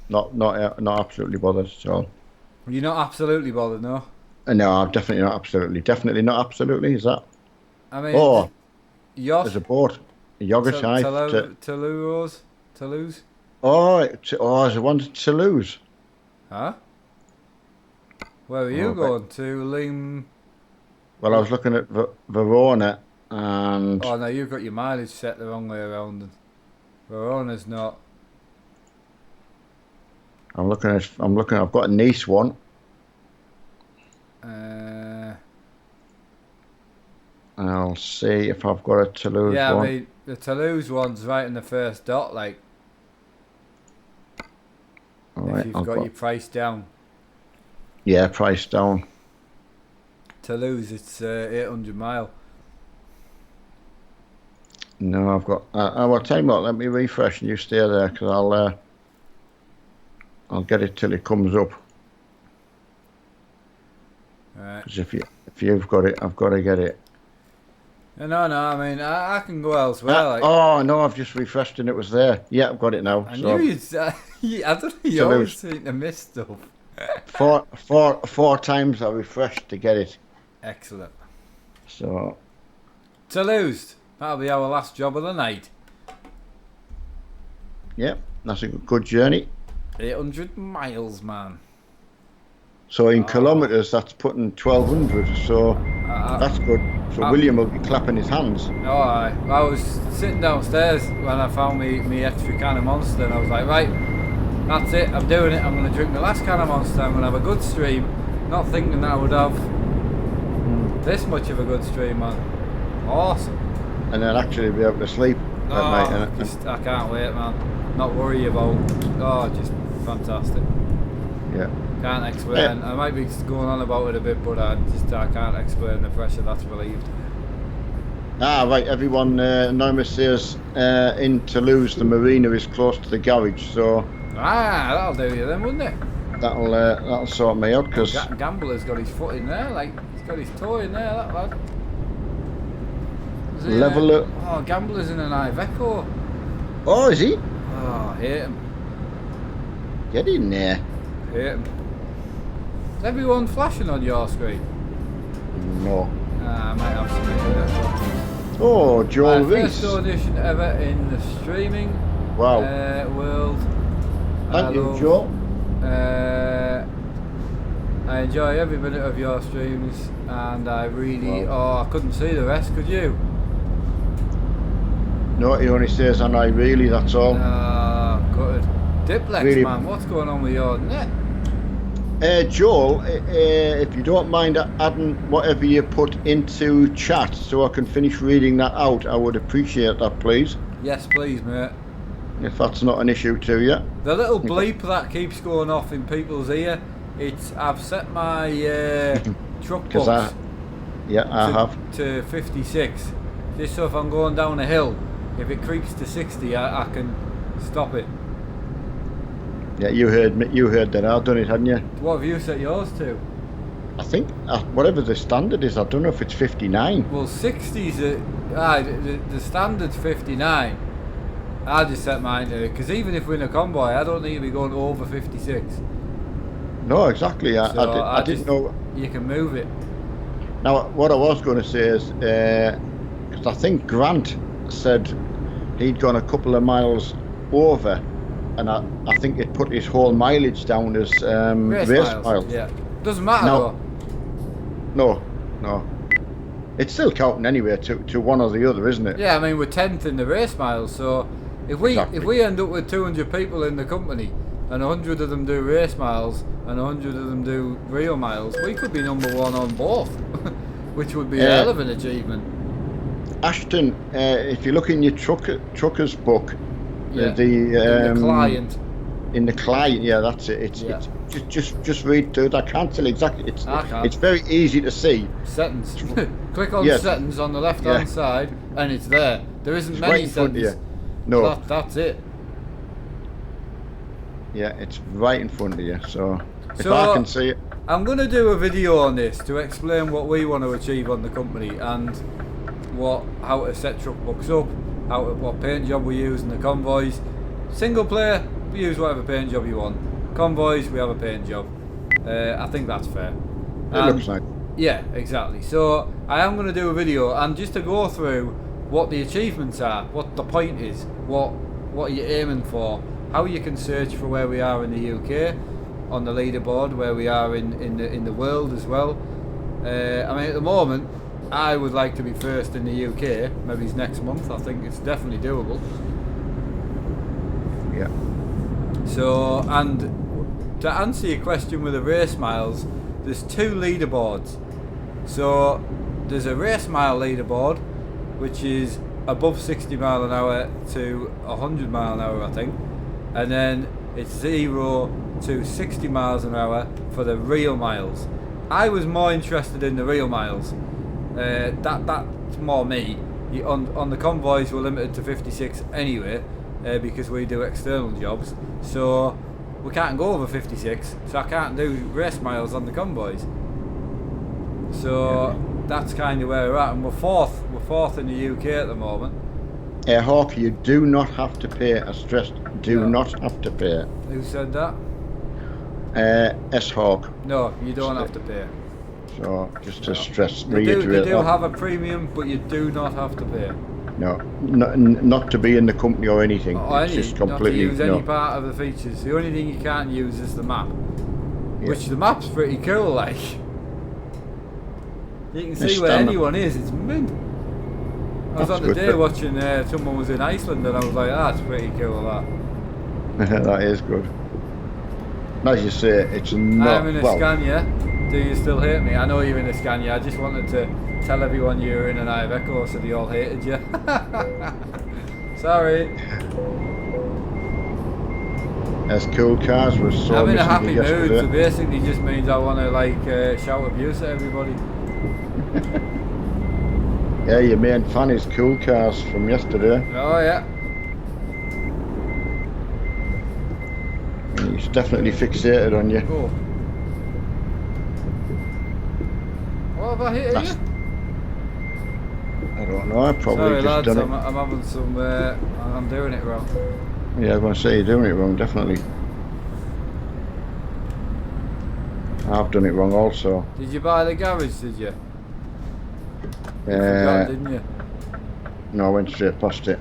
Not absolutely bothered at all. You're not absolutely bothered, no? No, I'm definitely not absolutely. Definitely not absolutely. Is that? I mean, there's a boat. A yogurt Toulouse. There's one to Toulouse. Huh? Where are you going to, Liam? Well, I was looking at Verona and. Oh no, you've got your mileage set the wrong way around. Verona's not. I'm looking. I've got a Nice one. I'll see if I've got a Toulouse one. Yeah, I mean, the Toulouse one's right in the first dot, like. If you've got your price down. Yeah, price down. Toulouse, it's 800 mile. No, I've got. Well, tell you what. Let me refresh and you stay there because I'll get it till it comes up. Right. Because if you've got it, I've got to get it. No, I mean, I can go elsewhere. Like, Oh no, I've just refreshed and it was there. Yeah, I've got it now. I knew you'd. I don't know. You always seem to miss stuff. Four times I refreshed to get it. Excellent. So. Toulouse. That'll be our last job of the night. Yeah, that's a good journey. 800 miles, man. So in kilometres, that's putting 1,200. So that's good. So William will be clapping his hands. Oh, I was sitting downstairs when I found me extra can of Monster, and I was like, right, that's it. I'm doing it. I'm going to drink the last can of Monster. I'm going to have a good stream. Not thinking that I would have this much of a good stream, man. Awesome. And then actually be able to sleep at night. I can't wait, man. Not worry about. Oh, just fantastic. Yeah. Can't explain. I might be going on about it a bit, but I can't explain the pressure that's relieved. Right. Everyone, Norma says in Toulouse the marina is close to the garage, so. That'll do you then, wouldn't it? That'll sort me out because. Gambler's got his foot in there, like he's got his toe in there, that lad. Level up. Oh, Gambler's in an Iveco. Oh, is he? Oh, I hate him. Get in there. Hate him. Is everyone flashing on your screen? No. I might have something with it. Oh, Joel Reese. First audition ever in the streaming world. Thank you, Joel. I enjoy every minute of your streams, and I really. I couldn't see the rest. Could you? No, he only says, and I really. That's all. Good. Diplex, really, man. What's going on with your net? Joel, if you don't mind adding whatever you put into chat so I can finish reading that out, I would appreciate that, please. Yes, please, mate. If that's not an issue to you. The little bleep that keeps going off in people's ear, I've set my truck box I have. To 56. Just so if I'm going down a hill, if it creeps to 60, I can stop it. Yeah, you heard that. I've done it, hadn't you? What have you set yours to? I think whatever the standard is. I don't know if it's 59. Well, 60's the standard's 59. I just set mine to, because even if we're in a convoy, I don't need to be going over 56. No, exactly. I didn't know. You can move it. Now, what I was going to say is, because I think Grant said he'd gone a couple of miles over, and I think it put his whole mileage down as race miles. Yeah, doesn't matter though. No. It's still counting anyway to one or the other, isn't it? Yeah, I mean we're 10th in the race miles, so if we end up with 200 people in the company and 100 of them do race miles and 100 of them do real miles, we could be number one on both, which would be a hell of an achievement. Ashton, if you look in your trucker's book, in the client. In the client, yeah, that's it. It's just read through it. I can't tell exactly. It's very easy to see. Settings. Click on settings on the left hand side, and it's there. There isn't many right in front settings. of you. No, that's it. Yeah, it's right in front of you. So if I can see it, I'm going to do a video on this to explain what we want to achieve on the company and how to set truck books up, what paint job we use in the convoys. Single player, we use whatever paint job you want. Convoys, we have a paint job. I think that's fair. It looks like. Yeah, exactly. So I am going to do a video and just to go through what the achievements are, what the point is, what you're aiming for, how you can search for where we are in the UK on the leaderboard, where we are in the world as well. I mean, at the moment, I would like to be first in the UK. Maybe it's next month. I think it's definitely doable. Yeah. So, and to answer your question with the race miles, there's two leaderboards. So, there's a race mile leaderboard, which is above 60 mile an hour to 100 mile an hour, I think. And then it's 0 to 60 miles an hour for the real miles. I was more interested in the real miles. That's more me. On the convoys we're limited to 56 anyway, because we do external jobs. So we can't go over 56, so I can't do race miles on the convoys. So that's kind of where we're at, and we're fourth in the UK at the moment. Air Hawk, you do not have to pay. I stressed, do not have to pay. Who said that? S Hawk. No, you don't have to pay. So just to stress, They reiterate do that. have a premium, but you do not have to pay. No, not to be in the company or anything. Or It's just not to completely use any part of the features. The only thing you can't use is the map. Yeah. Which the map's pretty cool, like. You can see It's where stunning. anyone is, it's mint. I was That's on the good, day but- watching someone was in Iceland and I was like, that's pretty cool that. That is good. As you say, it's not. I'm in a well, Scania. Do you still hate me? I know you're in a Scania. I just wanted to tell everyone you were in an Iveco so they all hated you. Sorry. as cool cars was so I'm in a missing happy mood, yesterday. so basically just means I want to like shout abuse at everybody. Yeah, your main fan is cool cars from yesterday. Oh yeah. He's definitely fixated on you. Oh. What have I hit That's- you? I don't know. I probably Sorry just lads, done I'm, it. I'm having some, I'm doing it wrong. Yeah, I'm going to say you're doing it wrong. Definitely. I've done it wrong also. Did you buy the garage, did you? You forgot, Uh, didn't you? no, I went straight past it.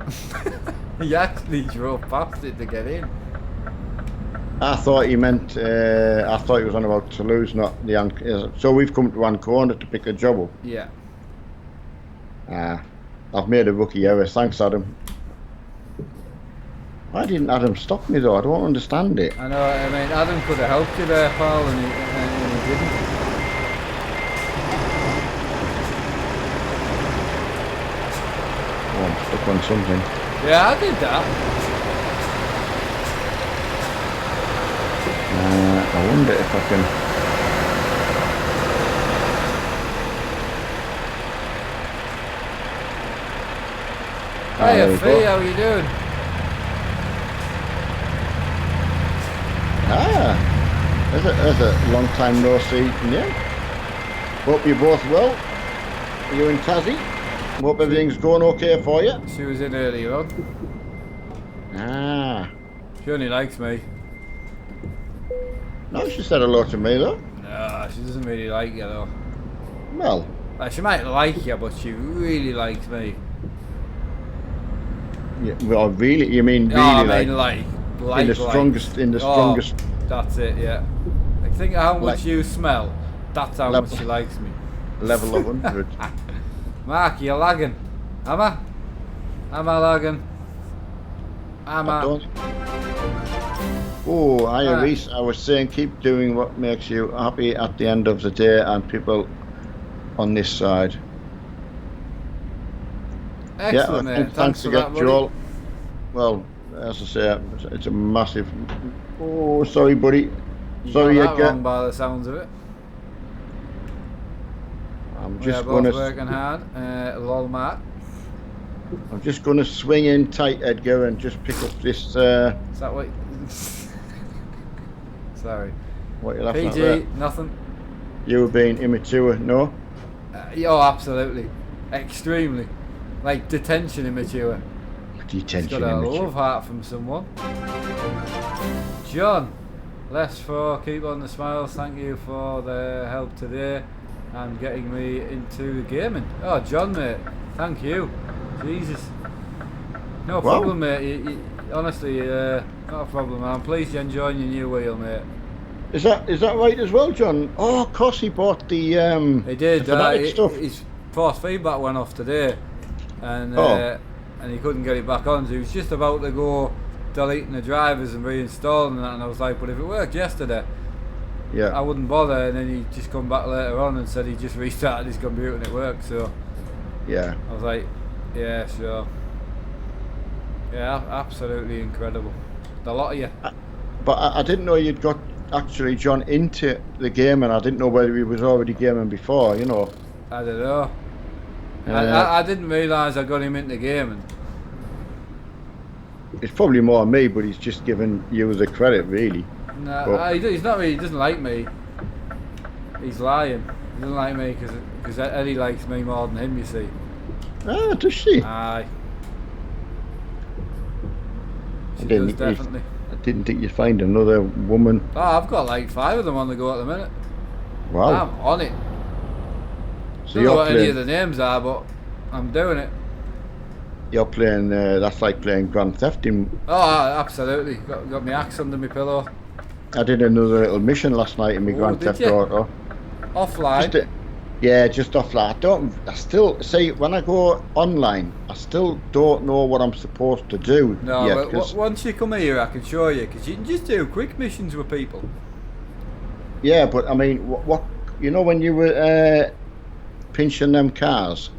You actually drove past it to get in. I thought he meant. I thought he was on about Toulouse, not the. So we've come to Ancona to pick a job up. Yeah. I've made a rookie error. Thanks, Adam. Why didn't Adam stop me though? I don't understand it. I know, I mean, Adam could have helped you there, pal, and he didn't. Oh, I'm stuck on something. Yeah, I did that. I wonder if I can. There Hey, we Fee, go. how you doing? There's a long time no see from you. Hope you're both well. You and Tazzy. Hope everything's going okay for you. She was in earlier on. She only likes me. No, she said hello to me though. No, she doesn't really like you though. Well, Like, she might like you, but she really likes me. yeah, well, really, you mean really No, I like mean like in the strongest, in the strongest That's it, yeah. Like, think of how much Like- you smell. That's how Level. much she likes me. level of 100. Mark, you're lagging. Am I? Am I lagging? Am I I? don't. Oh, Right. Reese, I was saying keep doing what makes you happy at the end of the day, and people on this side. Excellent, yeah, mate. thanks for again, that, buddy. Joel. Well, as I say, it's a massive. Oh, sorry, buddy. You Sorry got that again. wrong by the sounds of it. I'm We are just both gonna. working hard. Lol, Mark. I'm just gonna swing in tight, Edgar, and just pick up this. Is that what? Sorry. What you're laughing at there? PG, nothing. You were being immature, no? Oh, absolutely. Extremely. Like, detention immature. He's Detention got a immature. love heart from someone. John, less for keep on the smiles. Thank you for the help today and getting me into gaming. Oh, John, mate, thank you. Jesus, no Wow. problem, mate. Honestly, not a problem. I'm pleased you're enjoying your new wheel, mate. Is that right as well, John? Oh, of course he bought the He did. the fanatic stuff. His force feedback went off today, and Oh. and he couldn't get it back on. So he was just about to go deleting the drivers and reinstalling that, and I was like, but if it worked yesterday, I Yeah. wouldn't bother. And then he just come back later on and said he just restarted his computer and it worked. So Yeah. I was like, yeah, sure. Yeah, absolutely incredible. The lot of you. But I didn't know you'd got actually John into the game, and I didn't know whether he was already gaming before. You know. I don't know. Uh, I didn't realise I got him into gaming. It's probably more me, but he's just giving you the credit, really. Nah, he's not really. He doesn't like me. He's lying. He doesn't like me because Eddie likes me more than him. You see. Ah, does she? Aye. She does definitely. I didn't think you'd find another woman. Oh, I've got like 5 of them on the go at the minute. Wow. I'm on it. So Don't know what any of the names are, but I'm doing it. You're playing. That's like playing Grand Theft. Oh, absolutely. Got my axe under my pillow. I did another little mission last night in my Grand Theft Auto. Offline. Just offline. I still see when I go online. I still don't know what I'm supposed to do. No, yet, but once you come here, I can show you because you can just do quick missions with people. Yeah, but I mean, what you know when you were pinching them cars.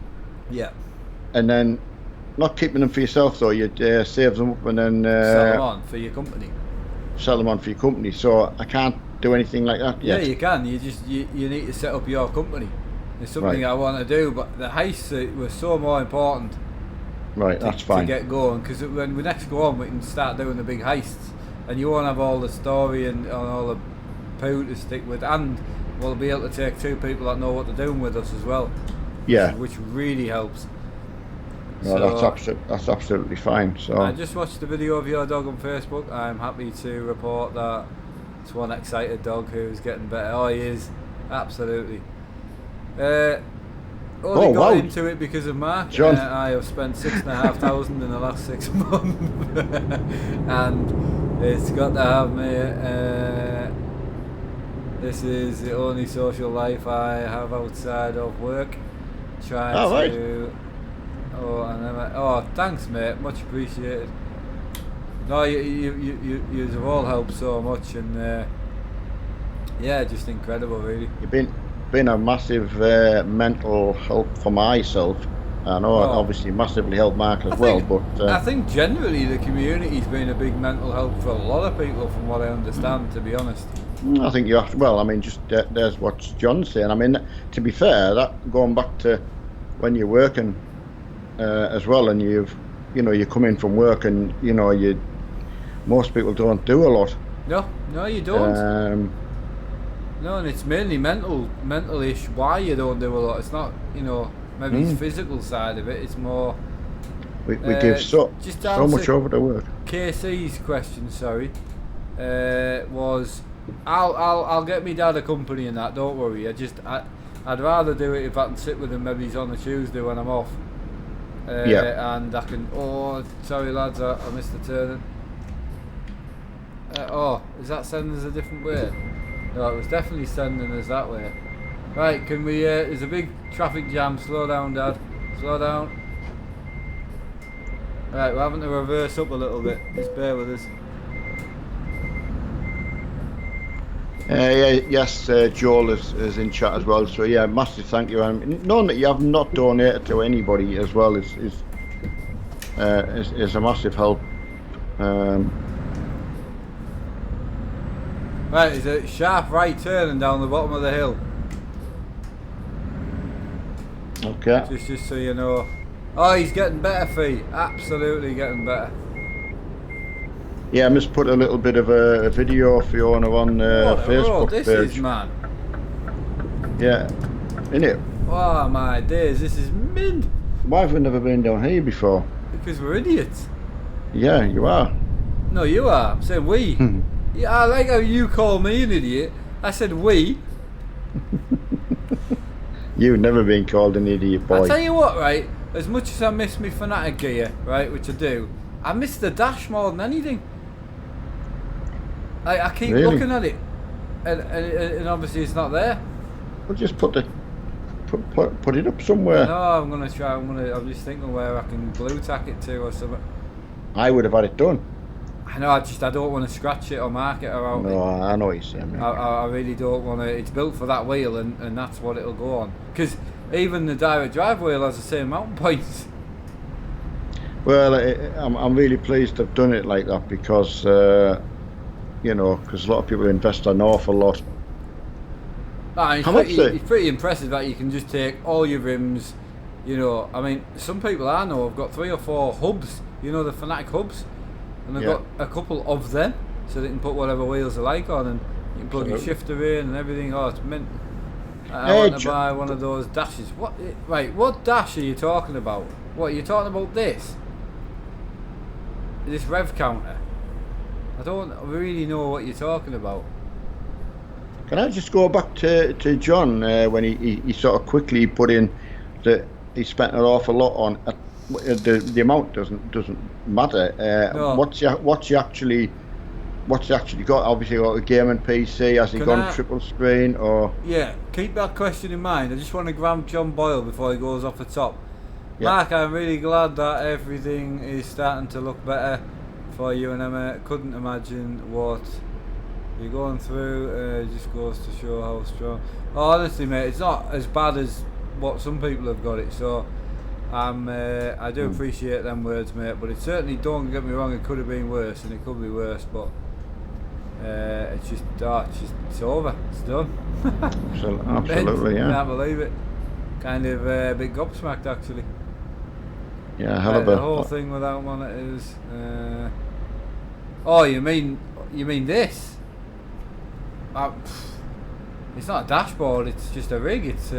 Yeah. And then not keeping them for yourself though. You'd save them up and then sell them on for your company. Sell them on for your company. So I can't do anything like that yet. Yeah, you can. You need to set up your company. It's something I want to do, but the heists was so more important. Right, that's fine. To get going, because when we next go on, we can start doing the big heists, and you won't have all the story and all the poo to stick with, and we'll be able to take 2 people that know what they're doing with us as well. Yeah, which really helps. No, so, that's absolutely fine. So I just watched the video of your dog on Facebook. I'm happy to report that it's one excited dog who's getting better. Oh, he is, absolutely. Only got into it because of Mark. John. I have spent 6,500 in the last 6 months, and it's got to have me. This is the only social life I have outside of work. Trying to. Oh, thanks, mate. Much appreciated. No, you have all helped so much, and yeah, just incredible, really. You've been a massive mental help for myself. I know, obviously, massively helped Mark as well. But I think generally the community's been a big mental help for a lot of people, from what I understand. To be honest. I think you have to. Well, I mean, just there's what John's saying. I mean, to be fair, that going back to when you're working as well, and you come in from work, and most people don't do a lot. No, you don't. No, and it's mainly mental-ish why you don't do a lot. It's not, maybe it's physical side of it. It's more. We give so much over the work. KC's question, sorry, was, I'll get me dad a company and that. Don't worry. I'd rather do it if I can sit with him. Maybe he's on a Tuesday when I'm off. And I can. Oh, sorry lads, I missed the turning. Is that sending us a different way? No, it was definitely sending us that way. Right, can we? There's a big traffic jam. Slow down, Dad. Slow down. Right, we're having to reverse up a little bit. Just bear with us. Yes, Joel is in chat as well. So yeah, massive thank you. Knowing that you have not donated to anybody as well is a massive help. Right, there's a sharp right turning down the bottom of the hill. Okay. Just so you know. Oh, he's getting better, Fee. Absolutely getting better. Yeah, I must put a little bit of a video for you on Facebook this page. Is, man. Yeah, innit? Oh my days, this is mint. Why have we never been down here before? Because we're idiots. Yeah, you are. No, you are. I'm saying we. Yeah, I like how you call me an idiot. I said we. You've never been called an idiot, boy. I tell you what, right? As much as I miss me Fanatic gear, right, which I do, I miss the dash more than anything. I keep looking at it, and obviously it's not there. Well, just put it up somewhere. No, I'm gonna try. I'm just thinking where I can glue tack it to or something. I would have had it done. I know. I don't want to scratch it or mark it around. No, I know what you're saying. I really don't want to. It's built for that wheel, and that's what it'll go on. Because even the direct drive wheel has the same mountain points. Well, I'm really pleased to have done it like that because, because a lot of people invest an awful lot. It's pretty impressive that you can just take all your rims. I mean, some people I know have got 3 or 4 hubs. The Fanatic hubs, and they've got a couple of them. so they can put whatever wheels they like on, and you can plug your Absolutely. shifter in and everything. Oh, it's mint. I Hey, want to buy one of those dashes. What? Right, what dash are you talking about? What, are you talking about this? This rev counter? I don't really know what you're talking about. Can I just go back to John when he sort of quickly put in that he spent an awful lot on the amount doesn't matter. No. What's he actually got? Obviously got a gaming PC. Has he Can gone I- triple screen or? Yeah, keep that question in mind. I just want to grab John Boyle before he goes off the top. Yeah. Mark, I'm really glad that everything is starting to look better for you and Emma. Couldn't imagine what you're going through. Just goes to show how strong. Oh, honestly, mate, it's not as bad as what some people have got it. So, I do appreciate them words, mate. But it certainly, don't get me wrong, it could have been worse, and it could be worse. But it's over. It's done. Absolutely, yeah. Can't believe it. Kind of a bit gobsmacked, actually. Yeah, hell of a. The whole thing without monitors. Oh, you mean this? It's not a dashboard. It's just a rig. It's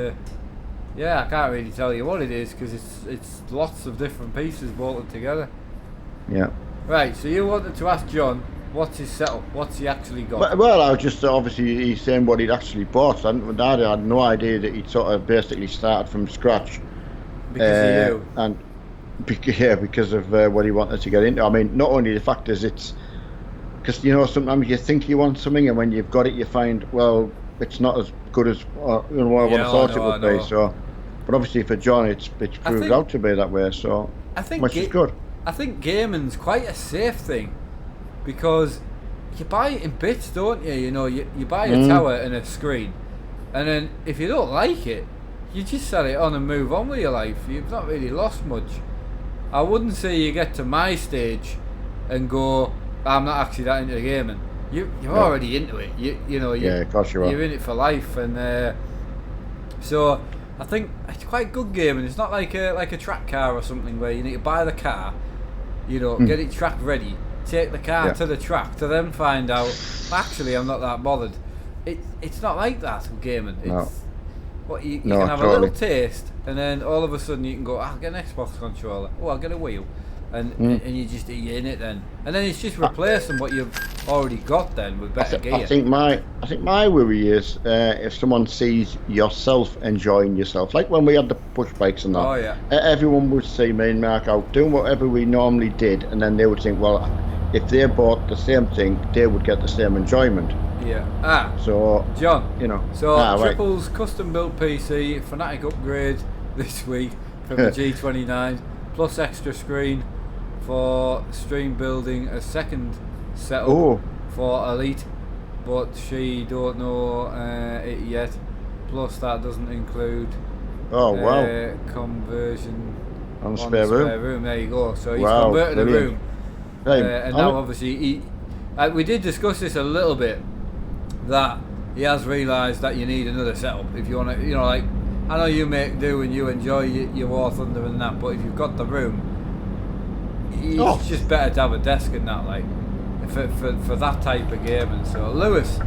yeah. I can't really tell you what it is because it's lots of different pieces bolted together. Yeah. Right. So you wanted to ask John, what's his setup? What's he actually got? Well, I was just obviously he's saying what he'd actually bought. I had no idea that he'd sort of basically started from scratch. Because of you. And because of what he wanted to get into. I mean, not only the fact is it's because sometimes you think you want something and when you've got it you find well it's not as good as what I would have thought it would be. So, but obviously for John it's proved out to be that way. So which is good. I think gaming's quite a safe thing because you buy it in bits, don't you? You buy a tower and a screen, and then if you don't like it, you just sell it on and move on with your life. You've not really lost much. I wouldn't say you get to my stage and go, I'm not actually that into gaming. You're already into it. Yeah, of course you are. You're in it for life, and so I think it's quite good gaming. It's not like a track car or something where you need to buy the car, get it track ready, take the car to the track to then find out actually I'm not that bothered. It's not like that with gaming. It's you can have a little taste, and then all of a sudden you can go, I'll get an Xbox controller. Oh, I'll get a wheel, and you're in it then, and then it's just replacing what you've already got then with better gear. I think my worry is if someone sees yourself enjoying yourself, like when we had the push bikes and that. Oh yeah. Everyone would see me and Mark out doing whatever we normally did, and then they would think, well, if they bought the same thing, they would get the same enjoyment. Yeah. So John. So Triple's right. custom built PC Fanatic upgrade this week from the G29 plus extra screen for stream building a second setup for Elite, but she don't know it yet. Plus that doesn't include conversion on spare room. There you go. So he's converted a room, and now obviously we did discuss this a little bit. That he has realised that you need another setup if you want to, like I know you make do and you enjoy your War Thunder and that, but if you've got the room, it's just better to have a desk and that, like for that type of gaming. So Lewis,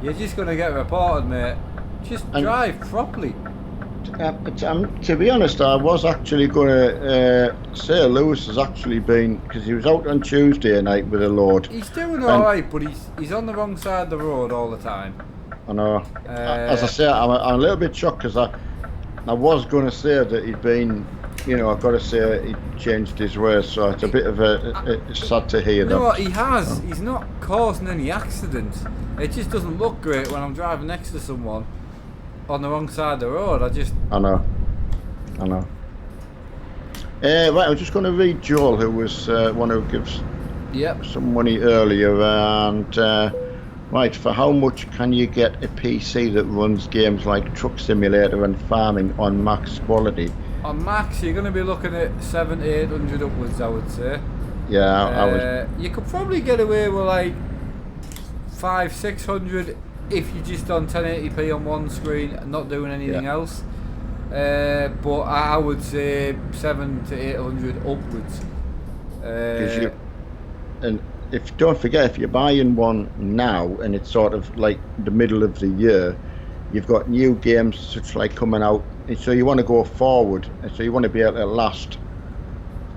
you're just going to get reported, mate. Just drive properly. To be honest, I was actually going to say Lewis has actually been, because he was out on Tuesday night with a load. He's doing alright, but he's on the wrong side of the road all the time. I know. As I say, I'm a little bit shocked because I was going to say that he'd been, I've got to say he changed his ways, so it's a bit of it's sad to hear that. You know what, he has. He's not causing any accidents. It just doesn't look great when I'm driving next to someone on the wrong side of the road. I know. Right, I'm just going to read Joel, who was one who gives some money earlier, and right, for how much can you get a PC that runs games like Truck Simulator and Farming on max quality? On max, you're going to be looking at 700-800 upwards, I would say. Yeah, I was. You could probably get away with like 500-600 if you're just on 1080p on one screen and not doing anything else. But I would say 700 to 800 upwards. if don't forget, if you're buying one now and it's sort of like the middle of the year, you've got new games such like coming out, and so you want to go forward, and so you want to be able to last.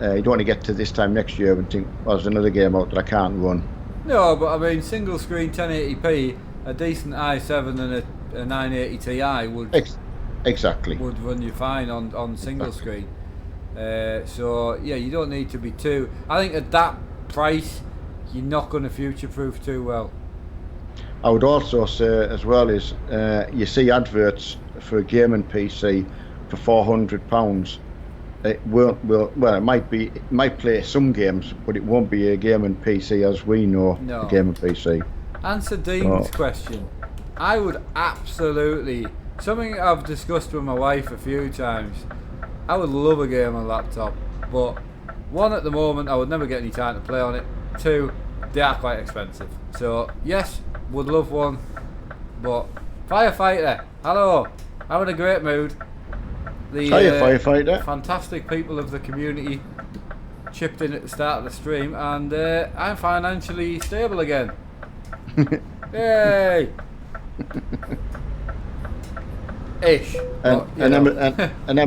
You don't want to get to this time next year and think, well, there's another game out that I can't run. No, but I mean, single screen 1080p, a decent i7 and a 980 Ti Exactly. would run you fine on single screen. So yeah, you don't need to be too. I think at that price, you're not going to future-proof too well. I would also say as well is you see adverts for a gaming PC for £400. It it might play some games, but it won't be a gaming PC as we know No. a gaming PC. Answer Dean's question. I would absolutely, something I've discussed with my wife a few times, I would love a gaming laptop, but one, at the moment I would never get any time to play on it. Two, they are quite expensive. So yes, would love one, but Firefighter, hello, I'm in a great mood. The Firefighter. fantastic people of the community chipped in at the start of the stream, and I'm financially stable again. Yay! Ish. And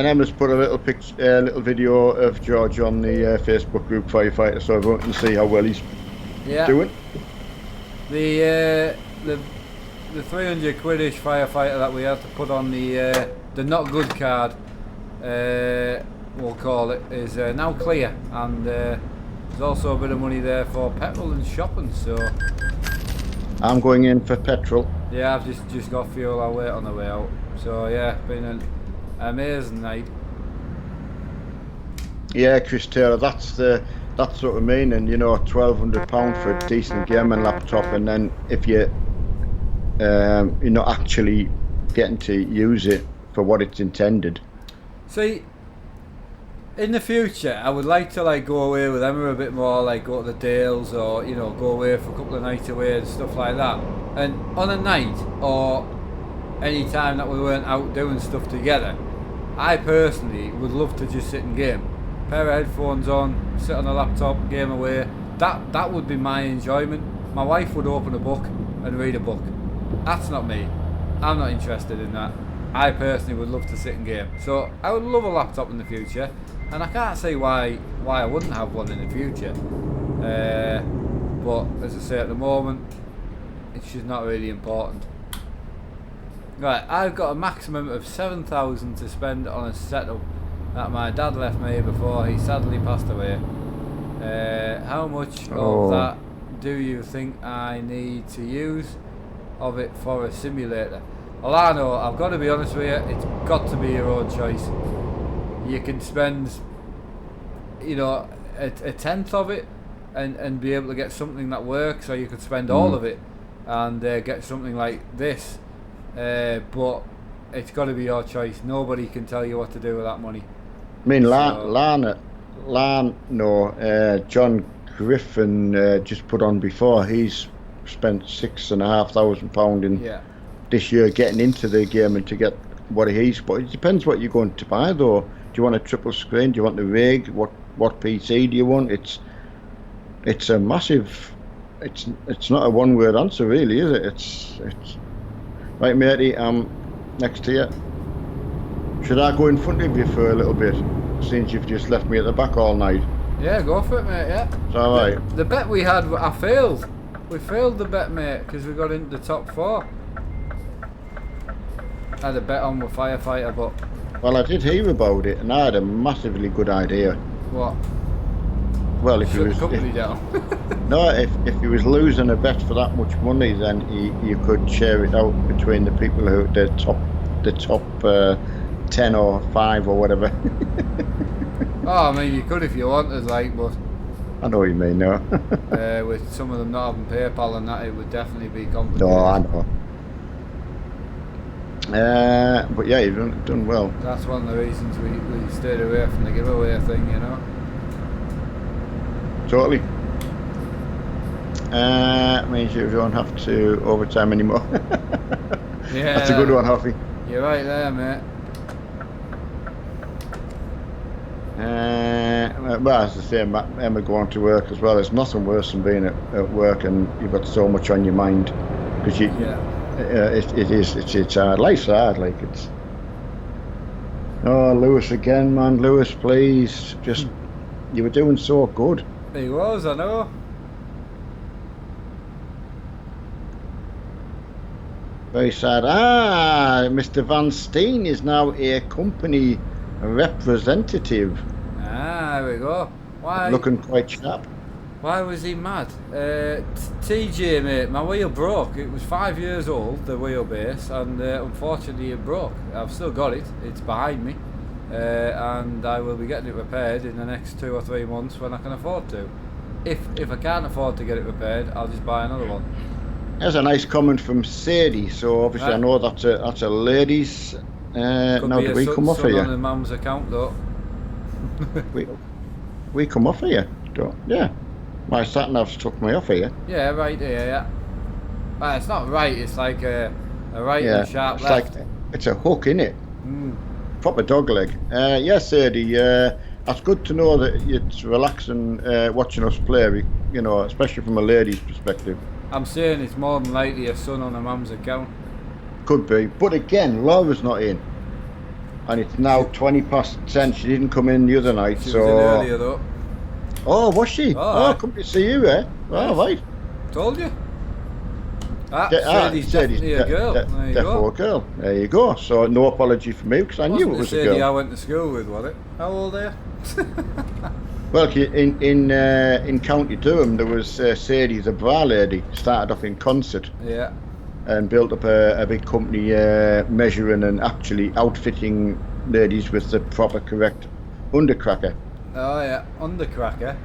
Emma's put a little little video of George on the Facebook group Firefighter, so everyone can see how well he's doing. The 300 quidish firefighter that we had to put on the not good card, we'll call it, is now clear, and there's also a bit of money there for petrol and shopping. So I'm going in for petrol. yeah, I've just got fuel. I'll wait on the way out. So yeah, been an amazing night. Yeah, Chris Taylor, that's what I mean. And you know, £1,200 for a decent gaming laptop, and then if you're not actually getting to use it for what it's intended. See, in the future, I would like to like go away with Emma a bit more, like go to the Dales, or go away for a couple of nights away and stuff like that. And on a night or any time that we weren't out doing stuff together, I personally would love to just sit and game. Pair of headphones on, sit on a laptop, game away. That would be my enjoyment. My wife would open a book and read a book. That's not me. I'm not interested in that. I personally would love to sit and game. So I would love a laptop in the future, and I can't see why I wouldn't have one in the future. But as I say, at the moment, it's just not really important. Right, I've got a maximum of 7,000 to spend on a setup that my dad left me before he sadly passed away. How much of that do you think I need to use of it for a simulator? Alano, I've got to be honest with you, it's got to be your own choice. You can spend, a tenth of it and be able to get something that works, or you could spend all of it and get something like this. But it's got to be your choice. Nobody can tell you what to do with that money. I mean, John Griffin just put on before. He's spent £6,500 in this year getting into the game and to get what he's. But it depends what you're going to buy, though. Do you want a triple screen? Do you want the rig? What PC do you want? It's a massive. It's not a one-word answer, really, is it? It's right, matey. Next to you. Should I go in front of you for a little bit, since you've just left me at the back all night? Yeah, go for it, mate. Yeah. It's all right. The bet we had, I failed. We failed the bet, mate, because we got into the top 4. I had a bet on with Firefighter, but... Well, I did hear about it, and I had a massively good idea. What? Well, if Shut the company down. No, if he was losing a bet for that much money, then you could share it out between the people who the top 10 or 5 or whatever. Oh, I mean, you could if you wanted, like, but... I know what you mean, no. With some of them not having PayPal and that, it would definitely be complicated. No, I know. But yeah, you've done well. That's one of the reasons we stayed away from the giveaway thing, Totally. Means you don't have to overtime anymore. Yeah. That's a good one, Huffy. You're right there, mate. Well, as I say, Emma going to work as well. There's nothing worse than being at work and you've got so much on your mind because Yeah. it's hard. Life's hard. Like it's. Oh, Lewis again, man. Lewis, please. Just you were doing so good. He was, I know. Very sad. Ah, Mr. Van Steen is now a company representative. Ah, there we go. Why? Looking quite sharp. Why was he mad? TJ, mate, my wheel broke. It was 5 years old, the wheelbase, and unfortunately it broke. I've still got it. It's behind me, and I will be getting it repaired in the next 2 or 3 months when I can afford to. If I can't afford to get it repaired, I'll just buy another one. There's a nice comment from Sadie. So obviously Right. I know that's a ladies. Could Now be do a we come off son here? on a mum's account though. We come off here. Don't, yeah. My sat nav's took me off here. Yeah, right here, yeah. It's not right, it's like a right Yeah. and a sharp It's left. like it's a hook, innit? Mm. Proper dog leg. Yes, Sadie. That's good to know that it's relaxing watching us play. You know, especially from a lady's perspective. I'm saying it's more than likely a son on a mum's account. Could be, but again, Laura's not in, and it's now 10:20. She didn't come in the other night, She so. was in earlier though. Oh, was she? Oh, aye. Come to see you, eh? Oh, right. Told you. Sadie's Definitely a girl. There you Definitely go. a girl. There you go. So no apology from me because I knew it was a Sadie I girl. went to school with, was it? How old are you? Well, in County Durham there was Sadie the bra lady. Started off in concert Yeah. and built up a big company measuring and actually outfitting ladies with the proper correct undercracker. Oh yeah, undercracker.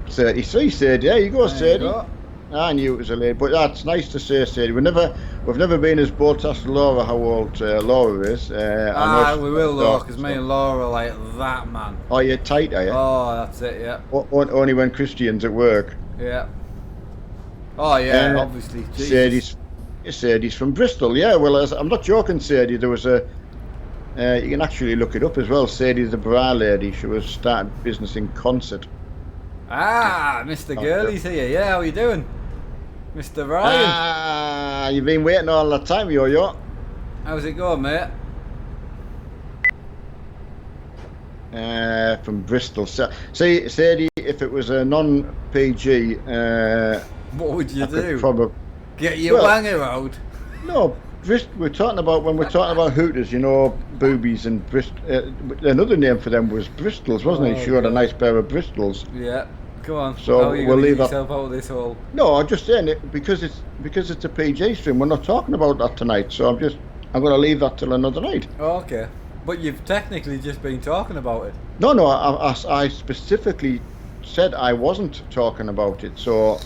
33 Sadie. There you go, There you Sadie. go. I knew it was a lady, but that's nice to say, Sadie. We've never been as bold to ask Laura how old Laura is. I know We will though, because so. me and Laura are like that, man. Are you tight, are you? Oh, that's it, yeah. Only when Christian's at work. Yeah. Oh yeah, obviously. Jesus. Sadie's from Bristol, yeah. Well, I'm not joking, Sadie. There was a. You can actually look it up as well. Sadie the bra lady. She was starting business in concert. Ah, Mr. Gurley's here. Yeah, how you doing? Mr. Ryan. Ah, you've been waiting all the time, yo. How's it going, mate? From Bristol. So, see, Sadie, if it was a non-PG, What would you do? probably. Get your wanger out? No, we're talking about when we're talking about hooters, you know, boobies and another name for them was Bristols, wasn't it? She had a nice pair of Bristols. Yeah. Go on. So how are you we'll gonna leave get that- yourself out of this hole? No, I'm just saying it because it's a PG stream. We're not talking about that tonight, so I'm going to leave that till another night. Oh, okay. But you've technically just been talking about it. No, I specifically said I wasn't talking about it, so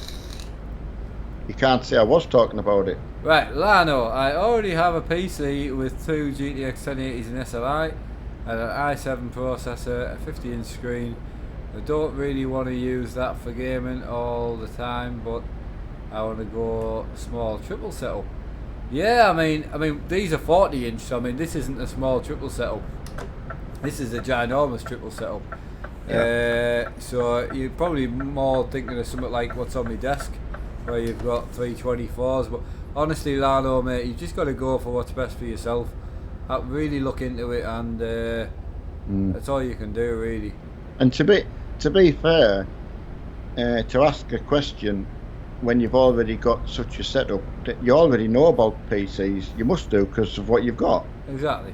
you can't say I was talking about it. Right, Lano, I already have a PC with 2 GTX 1080s in SLI and an i7 processor, a 50-inch screen. I don't really want to use that for gaming all the time, but I want to go small triple setup. Yeah, I mean these are 40-inch, so I mean this isn't a small triple setup. This is a ginormous triple setup. Yeah. So you're probably more thinking of something like what's on my desk, where you've got 324s. But honestly, Lano, mate, you just got to go for what's best for yourself. Really look into it, and that's all you can do, really. And to be fair, to ask a question when you've already got such a setup that you already know about PCs, you must do because of what you've got. Exactly.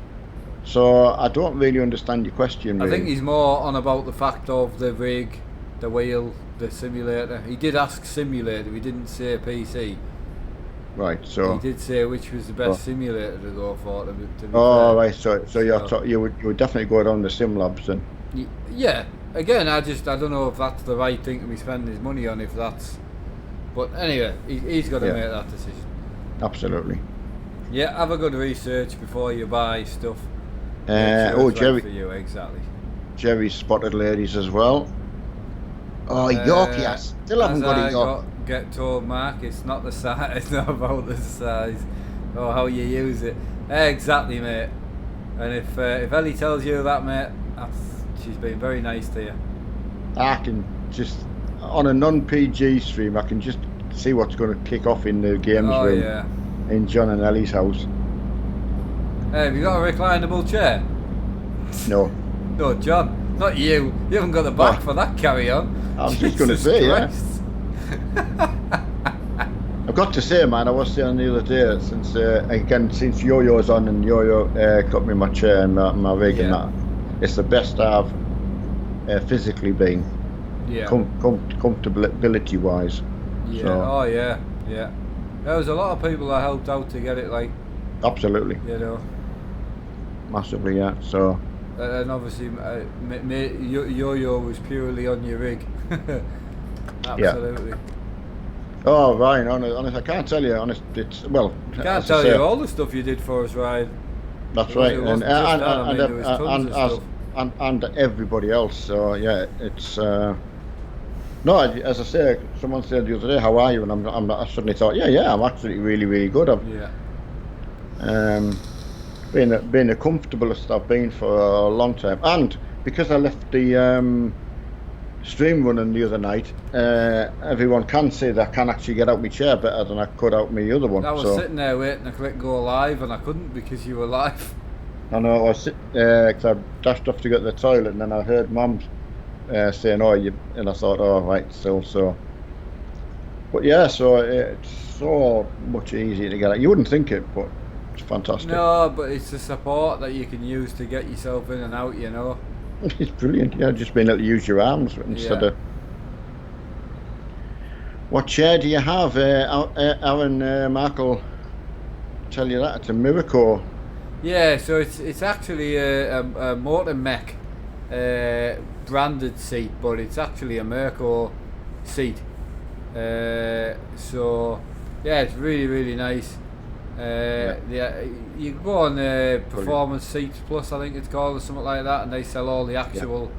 So I don't really understand your question. Really. I think he's more on about the fact of the rig, the wheel, the simulator. He did ask simulator. He didn't say PC. Right. So. He did say which was the best simulator to go for. To be Oh, fair. right. So you would definitely go down the sim labs then. Yeah. Again, I don't know if that's the right thing to be spending his money on. If that's, but anyway, he's got to make that decision. Absolutely. Yeah. Have a good research before you buy stuff. Make sure it's right for you, exactly. Jerry spotted ladies as well. Oh, Yorkie, I still haven't got a York. Get told, Mark, it's not the size, it's not about the size or how you use it. Exactly, mate. And if Ellie tells you that, mate, she's been very nice to you. I can just on a non-PG stream, I can just see what's going to kick off in the games Oh room yeah. in John and Ellie's house. Hey, have you got a reclinable chair? No, No, John, not you. You haven't got the back for that carry on. I was just going to say, Christ. I've got to say, man, I was saying the other day, since Yo-Yo's on and Yo-Yo cut me my chair and my rig and that, it's the best I've physically been, Yeah. comfortability wise. Yeah. So, Oh yeah. Yeah. There was a lot of people that helped out to get it, like, absolutely, you know. massively, yeah. So, And obviously, Yo-Yo was purely on your rig. Absolutely. oh, Ryan, honest, I can't tell you, honest. It's well, Can't tell you all the stuff you did for us, Ryan. That's right, and everybody else. So yeah, it's no. As I say, someone said the other day, "How are you?" And I suddenly thought, yeah, I'm actually really, really good. Being the comfortablest I've been for a long time, and because I left the stream running the other night, everyone can say that I can actually get out my chair better than I could out my other one. I was sitting there waiting to click go live, and I couldn't because you were live. I know, I was because I dashed off to go to the toilet, and then I heard Mum saying, "Oh, you," and I thought, "Oh, right, still." So, but yeah, so it's so much easier to get out. You wouldn't think it, but it's fantastic. No, but it's the support that you can use to get yourself in and out, you know. It's brilliant, yeah, just being able to use your arms instead of... What chair do you have? Aaron Mark will tell you that. It's a Miracle. Yeah, so it's actually a Motor Mech branded seat, but it's actually a Merco seat. So, yeah, it's really, really nice. You go on Performance Seats Plus, I think it's called, or something like that, and they sell all the actual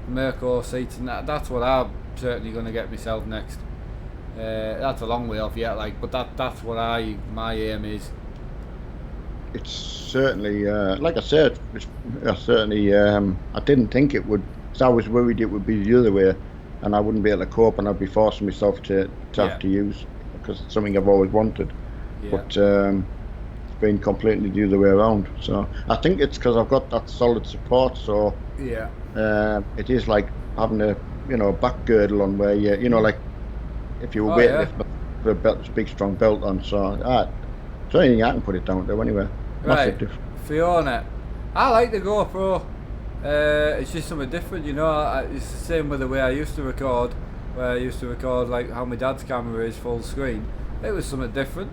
Merco seats, and that's what I'm certainly going to get myself next. That's a long way off yet, like, but that's what my aim is. It's certainly, like I said, certainly. I didn't think it would. Cause I was worried it would be the other way, and I wouldn't be able to cope, and I'd be forcing myself to have to use, because it's something I've always wanted. But it's been completely the other way around. So I think it's because I've got that solid support. So it is like having a back girdle on where like if you were weightlifting with a big strong belt on. So it's the only thing I can put it down to anyway. Right, Fiona, I like the GoPro. It's just something different, you know. It's the same with the way I used to record, where I used to record like how my dad's camera is full screen. It was something different,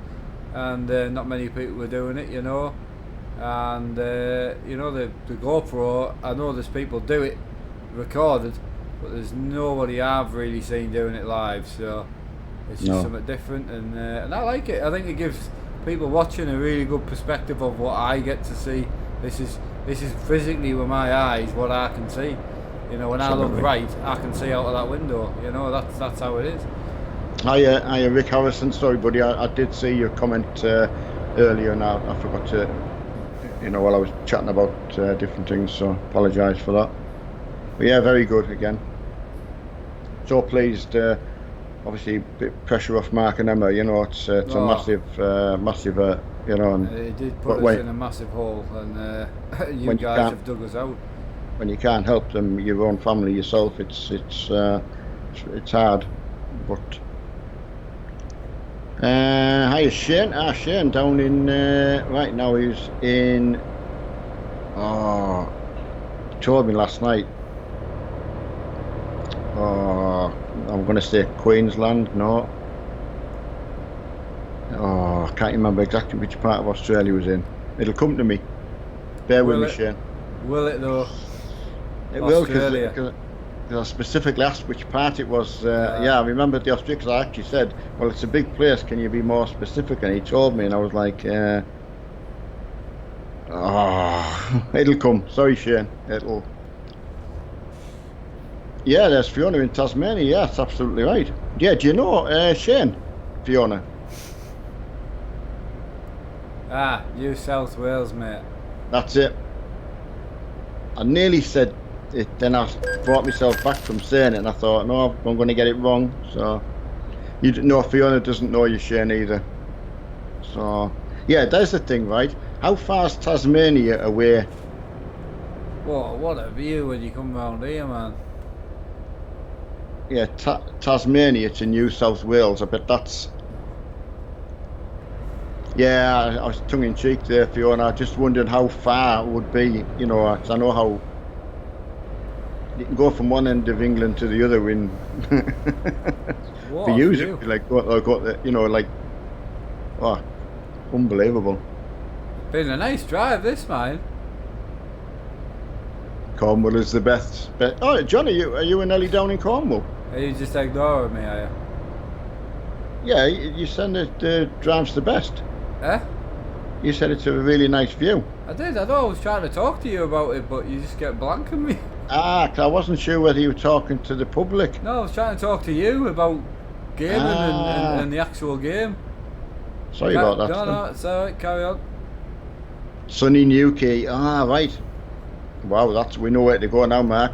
and not many people were doing it, you know. And the GoPro, I know there's people do it recorded, but there's nobody I've really seen doing it live. So it's just something different, and I like it. I think it gives people watching a really good perspective of what I get to see. This is physically with my eyes what I can see. You know, when I look right, I can see out of that window. You know, that's how it is. Hi, Rick Harrison. Sorry, buddy, I did see your comment earlier, and I forgot to, while I was chatting about different things. So apologise for that. But yeah, very good again. So pleased. Obviously, a bit pressure off Mark and Emma. It's a massive. And it did put us in a massive hole, and you guys have dug us out. When you can't help them, your own family, yourself, it's hard. But hiya Shane. Shane down in right now. He's in. He told me last night. I'm going to say Queensland. No. I can't remember exactly which part of Australia he was in. It'll come to me. Bear with me, Shane. Will it though? It will, because I specifically asked which part it was. I remember the Australia, because I actually said, well, it's a big place, can you be more specific? And he told me, and I was like, it'll come. Sorry, Shane. It'll. Yeah, there's Fiona in Tasmania. Yeah, that's absolutely right. Yeah, do you know Shane? Fiona? New South Wales, mate. That's it. I nearly said then I brought myself back from saying it, and I thought, no, I'm going to get it wrong. So no, Fiona doesn't know you're Shane either. So yeah, there's the thing, right? How far is Tasmania away? Whoa, what a view when you come round here, man. Yeah, Tasmania to New South Wales. I bet that's. Yeah, I was tongue in cheek there, Fiona. I just wondered how far it would be. You know, 'cause I know how you can go from one end of England to the other in. What For a you, view. it'd be like got the, you know, like, oh, unbelievable. Been a nice drive, this, man. Cornwall is the best. Oh, John, are you and Ellie down in Cornwall? Are you just ignoring me, are you? Yeah, you said that the drive's the best. Eh? You said it's a really nice view. I did. I thought I was trying to talk to you about it, but you just kept blanking me. 'Cause I wasn't sure whether you were talking to the public. No, I was trying to talk to you about gaming and the actual game. Sorry about that. No, it's alright, carry on. Sunny Newquay. Right. Wow, we know where to go now, Mark.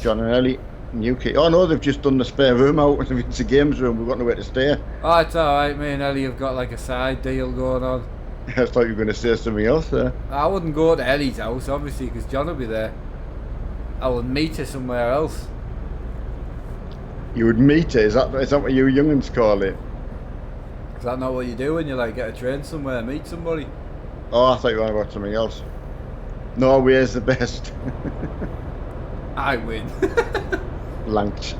John and Ellie, Newquay. Oh no, they've just done the spare room out. If it's a games room, we've got nowhere to stay. Oh, it's alright, me and Ellie have got like a side deal going on. I thought you were going to say something else there. I wouldn't go to Ellie's house, obviously, because John will be there. I would meet her somewhere else. You would meet her? Is that what you young'uns call it? Is that not what you do when you like get a train somewhere and meet somebody? Oh, I thought you were on about something else. Norway's the best. I win. Blanked.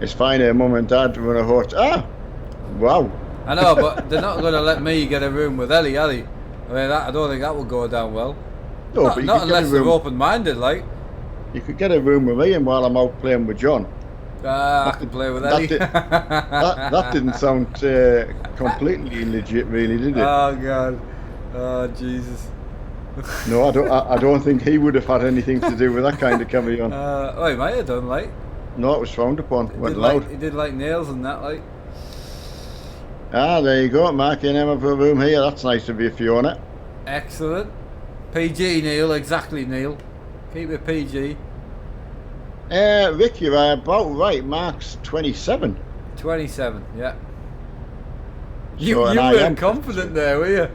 It's fine here, Mum and Dad run a hotel. Wow. I know, but they're not going to let me get a room with Ellie, are they? I mean, I don't think that will go down well. No, not but you not could get a unless they're room. open-minded, like. You could get a room with me, and while I'm out playing with John. I can play with Ellie. That didn't sound completely legit, really, did it? Oh God. Oh Jesus. No, I don't think he would have had anything to do with that kind of carry on. He might have done, like. No, it was frowned upon. He Went did loud. like, he did like nails and that, like. There you go, Mark. You never have a room here. That's nice of you, Fiona. Excellent. PG, Neil. Exactly, Neil. Keep it PG. Rick, you're about right. Mark's 27. 27. Yeah. You So, and I weren't am confident there, were you?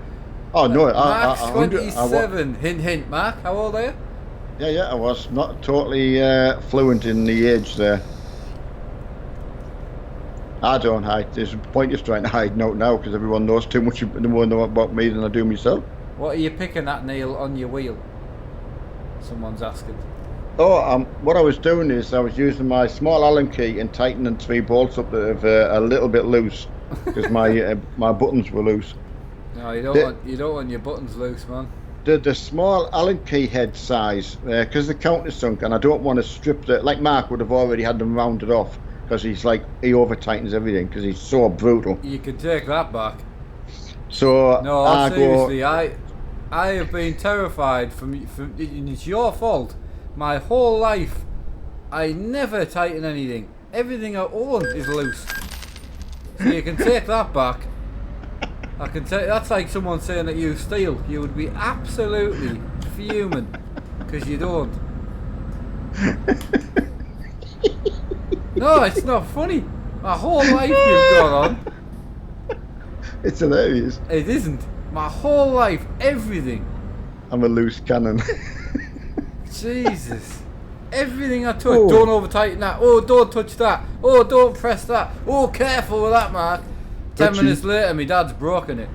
Oh no, Mark's I 27. Hint, hint. Mark, how old are you? Yeah, I was not totally fluent in the age there. I don't hide. There's a point just trying to hide now because everyone knows too much more about me than I do myself. What are you picking at, Neil, on your wheel? Someone's asking. Oh, what I was doing is I was using my small Allen key and tightening 3 bolts up that are a little bit loose because my buttons were loose. No, you don't want your buttons loose, man. The small Allen key head size because the countersunk, and I don't want to strip the, like Mark would have already had them rounded off because he over tightens everything because he's so brutal. You can take that back. So No, seriously, I have been terrified from and it's your fault. My whole life, I never tighten anything. Everything I own is loose. So you can take that back. I can take. That's like someone saying that you steal. You would be absolutely fuming because you don't. No, it's not funny. My whole life you've gone on. It's hilarious. It isn't. My whole life, everything. I'm a loose cannon. Jesus. Everything I touch, don't over tighten that. Oh, don't touch that. Oh, don't press that. Oh, careful with that, Mark. 10 minutes later, my dad's broken it.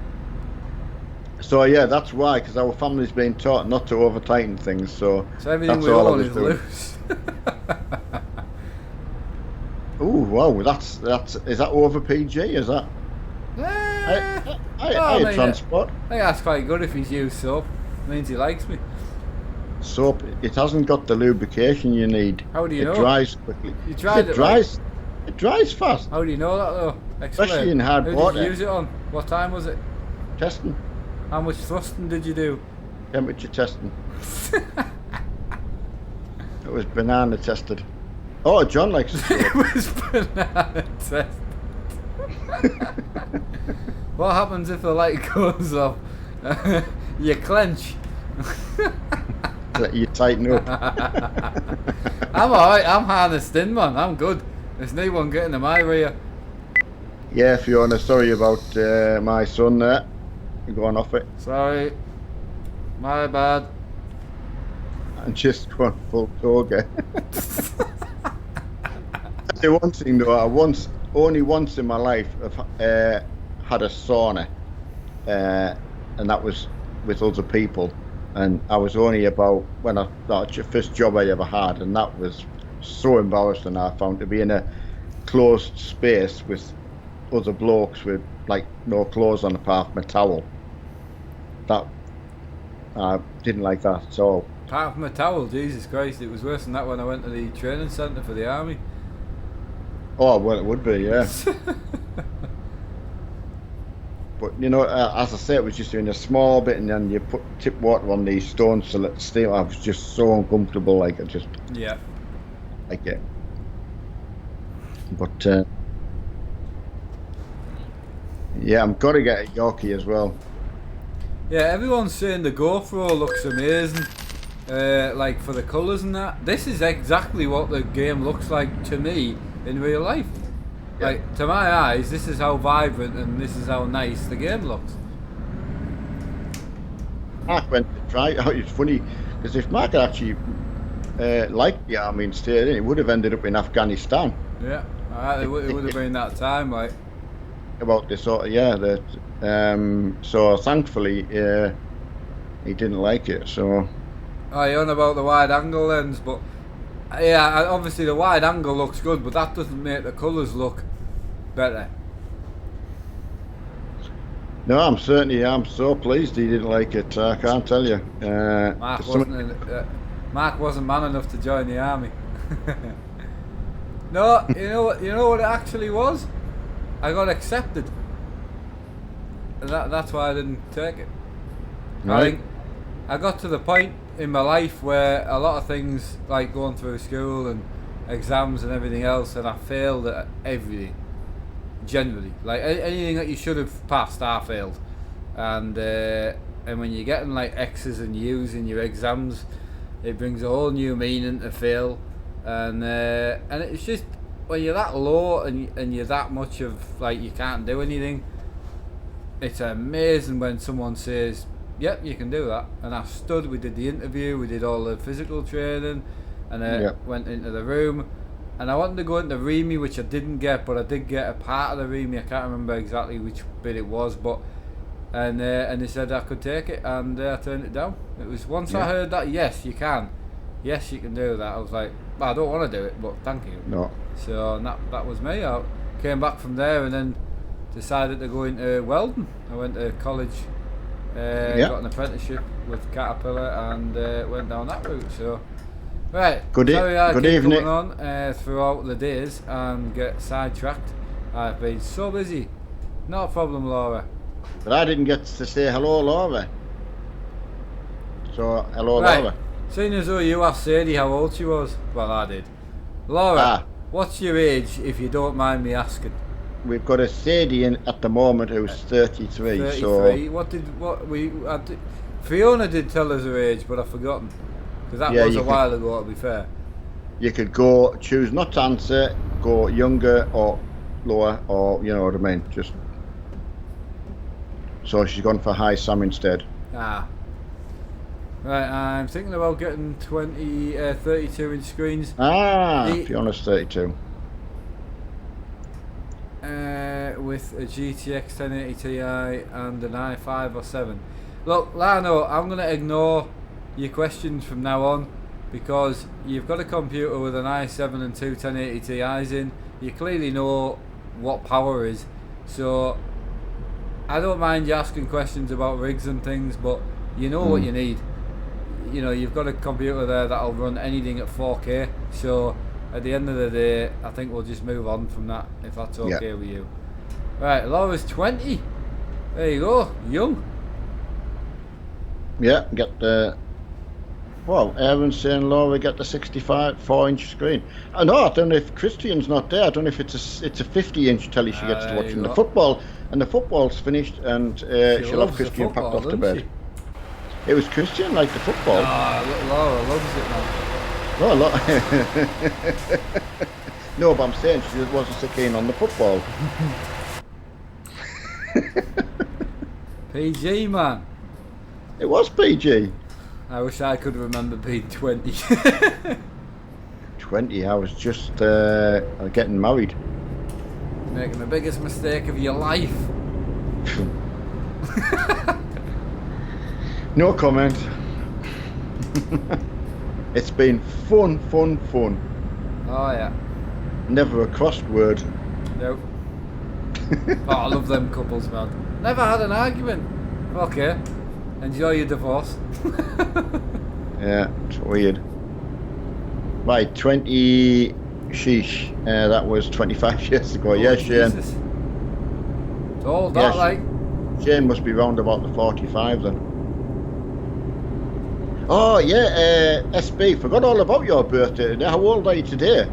So yeah, that's why, because our family's been taught not to over tighten things. So everything that's we all I own was is doing. loose. Oh wow, is that over PG? Is that? I transport. I think that's quite good if he's used soap. Means he likes me. Soap, it hasn't got the lubrication you need. How do you know? It dries quickly. You tried it dries. It dries fast. How do you know that though? Explain. Especially in hard Who water. did you use it on? What time was it? Testing. How much thrusting did you do? Temperature testing. It was banana tested. Oh, John likes it. It was banana tested. What happens if the light goes off? You clench. Let you tighten up. I'm alright, I'm harnessed in, man. I'm good. There's no one getting in my rear. Yeah, Fiona, sorry about my son there. You're going off it. Sorry. My bad. And just going full toga. The one thing though, only once in my life, I've had a sauna, and that was with other people. And I was only about that was the first job I ever had, and that was so embarrassing. I found to be in a closed space with other blokes with like no clothes on apart from a towel. That I didn't like that at all. Apart from a towel, Jesus Christ, it was worse than that when I went to the training centre for the army. Oh well, it would be, yeah. But you know, as I say, it was just doing a small bit, and then you put tip water on these stones to let it stay. I was just so uncomfortable, like I just like it. But yeah, I'm gotta get a Yorkie as well. Yeah, everyone's saying the GoPro looks amazing, like for the colours and that. This is exactly what the game looks like to me in real life. Yeah. Like, to my eyes, this is how vibrant and this is how nice the game looks. Mark went to try it out. It's funny because if Mark had actually liked the army and stayed in, he would have ended up in Afghanistan. Yeah, it would have been that time, like. About this sort of, yeah. That so thankfully he didn't like it. So. Oh, you're on about the wide angle lens, but yeah, obviously the wide angle looks good, but that doesn't make the colours look better. No, I'm so pleased he didn't like it. I can't tell you. Mark wasn't man enough to join the army. No, you know what it actually was? I got accepted. That's why I didn't take it. Right. I think I got to the point in my life where a lot of things, like going through school and exams and everything else, and I failed at everything. Generally, like anything that you should have passed, I failed. And when you're getting like X's and U's in your exams, it brings a whole new meaning to fail. And it's just when you're that low and you're that much of like you can't do anything. It's amazing when someone says, "Yep, you can do that." And I stood. We did the interview. We did all the physical training, and I went into the room. And I wanted to go into REMI, which I didn't get, but I did get a part of the REMI. I can't remember exactly which bit it was, but and they said I could take it, and I turned it down. It was once I heard that, yes, you can, yes, you can do that. I was like, well, I don't want to do it, but thank you. No. So that was me. I came back from there and then decided to go into welding. I went to college, got an apprenticeship with Caterpillar, and went down that route. So. Right, good evening. Going on throughout the days and get sidetracked. I've been so busy. Not a problem, Laura. But I didn't get to say hello, Laura. So, hello, right. Laura. Seeing as though you asked Sadie how old she was, well, I did. Laura, what's your age, if you don't mind me asking? We've got a Sadie in at the moment who's 33. 33. So. Fiona did tell us her age, but I've forgotten. Because that was a while ago, to be fair. You could choose not to answer, go younger or lower, or you know what I mean. Just so she's gone for high Sam instead. Right, I'm thinking about getting 32 inch screens. Fiona's 32. With a GTX 1080 Ti and an i5 or 7. Look, Lano, I'm going to ignore your questions from now on, because you've got a computer with an i7 and two 1080 Ti's in. You clearly know what power is, so I don't mind you asking questions about rigs and things, but you know what you need. You know, you've got a computer there that'll run anything at 4K, so at the end of the day I think we'll just move on from that, if that's okay with you. Right, Laura's 20. There you go, young. Yeah, get the. Well, Aaron's saying Laura get the 4-inch screen. I know. I don't know if Christian's not there. I don't know if it's a 50-inch telly she gets to watch the football's finished, and she'll have Christian packed off to bed. It was Christian, like the football. Laura loves it, man. No, no, but I'm saying she wasn't so keen on the football. PG, man. It was PG. I wish I could remember being 20. 20, I was just getting married. Making the biggest mistake of your life. No comment. It's been fun. Oh, yeah. Never a crossed word. Nope. Oh, I love them couples, man. Never had an argument. Okay. Enjoy your divorce. Yeah, it's weird. Right, 20... Sheesh. That was 25 years ago. Oh, yeah, Shane. Jesus. It's all that, like. Shane must be round about the 45 then. Oh, yeah, SB, forgot all about your birthday today. How old are you today?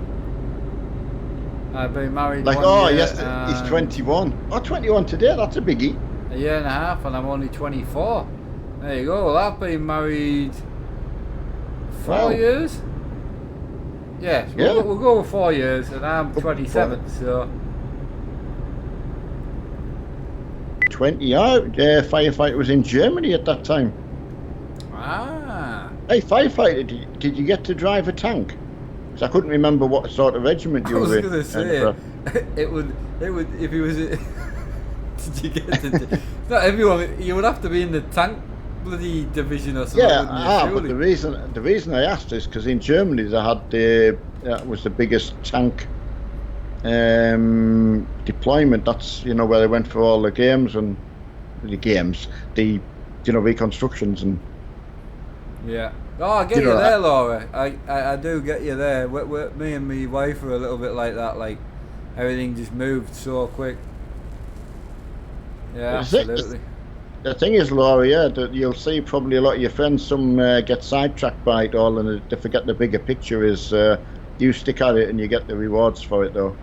I've been married Like, 1 year. yes, he's 21. Oh, 21 today, that's a biggie. A year and a half, and I'm only 24. There you go. Well, I've been married 4 years. Yeah, we'll go with 4 years, and I'm 27, so... 20, firefighter was in Germany at that time. Ah. Hey, firefighter, did you get to drive a tank? Because I couldn't remember what sort of regiment you were in. I was going to say, it would, if he was... Did you get to... Not everyone, you would have to be in the tank bloody division or something. Yeah, but the reason I asked is because in Germany they had that was the biggest tank deployment. That's where they went for all the games and the reconstructions and. Yeah. Oh, I get you there, Laura. I do get you there. Me and my wife are a little bit like that. Like everything just moved so quick. Yeah, absolutely. The thing is, Laura, that you'll see probably a lot of your friends, some get sidetracked by it all and they forget the bigger picture is you stick at it and you get the rewards for it, though.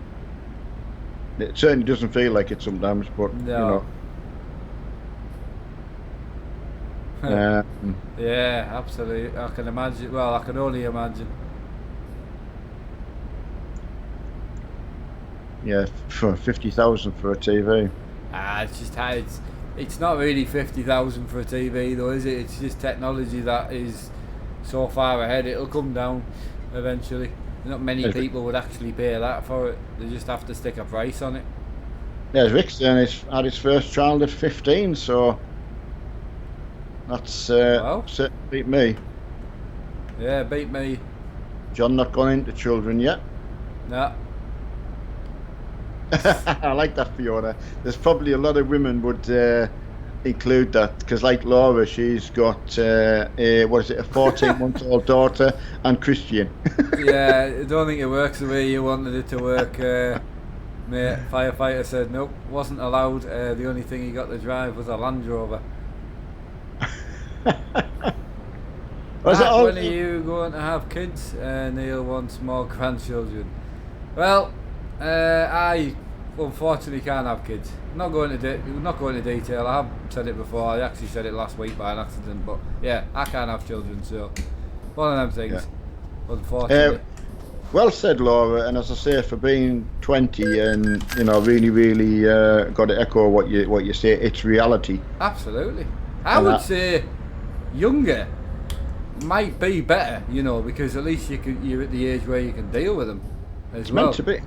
It certainly doesn't feel like it sometimes, but, no. Yeah, absolutely. I can imagine. Well, I can only imagine. Yeah, for 50,000 for a TV. It's just it's not really 50,000 for a TV though, is it? It's just technology that is so far ahead. It'll come down eventually. Not many people would actually pay that for it. They just have to stick a price on it. Yeah, Rick's had his first child at 15, so that's certainly beat me. Yeah, beat me. John not gone into children yet. No. I like that, Fiona. There's probably a lot of women would include that because, like Laura, she's got a 14-month-old daughter and Christian. Yeah, I don't think it works the way you wanted it to work. Mate, firefighter said nope, wasn't allowed. The only thing he got to drive was a Land Rover. When are you going to have kids? Neil wants more grandchildren. Well, I unfortunately can't have kids. Not going to detail. I have said it before. I actually said it last week by an accident. But yeah, I can't have children. So one of them things. Yeah. Unfortunately. Well said, Laura. And as I say, for being 20 and really got to echo what you say. It's reality. Absolutely. I would say younger might be better. Because at least you're at the age where you can deal with them. It's meant to be.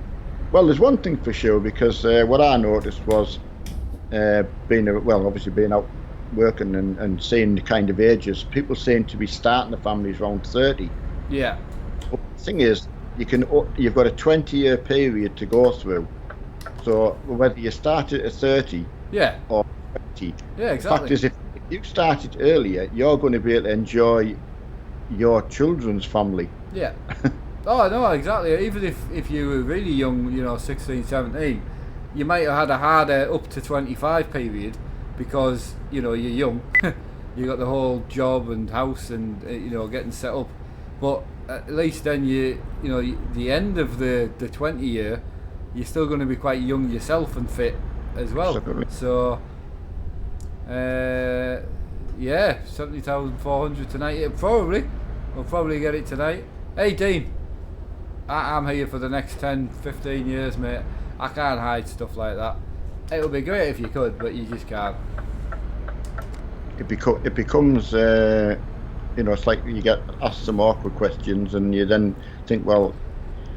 Well, there's one thing for sure, because what I noticed was being out working and seeing the kind of ages, people seem to be starting the families around 30. Yeah. But the thing is, you've got a 20-year period to go through. So whether you start at 30 or 20, yeah, exactly. The fact is, if you started earlier, you're going to be able to enjoy your children's family. Yeah. Oh, no, exactly. Even if you were really young, 16, 17, you might have had a harder up to 25 period because, you're young. You got the whole job and house and, getting set up. But at least then the end of the 20 year, you're still going to be quite young yourself and fit as well. Absolutely. So, Yeah, 70,400 tonight. We'll probably get it tonight. Hey Dean, I'm here for the next 10, 15 years, mate. I can't hide stuff like that. It would be great if you could, but you just can't. It becomes, it's like you get asked some awkward questions, and you then think, well,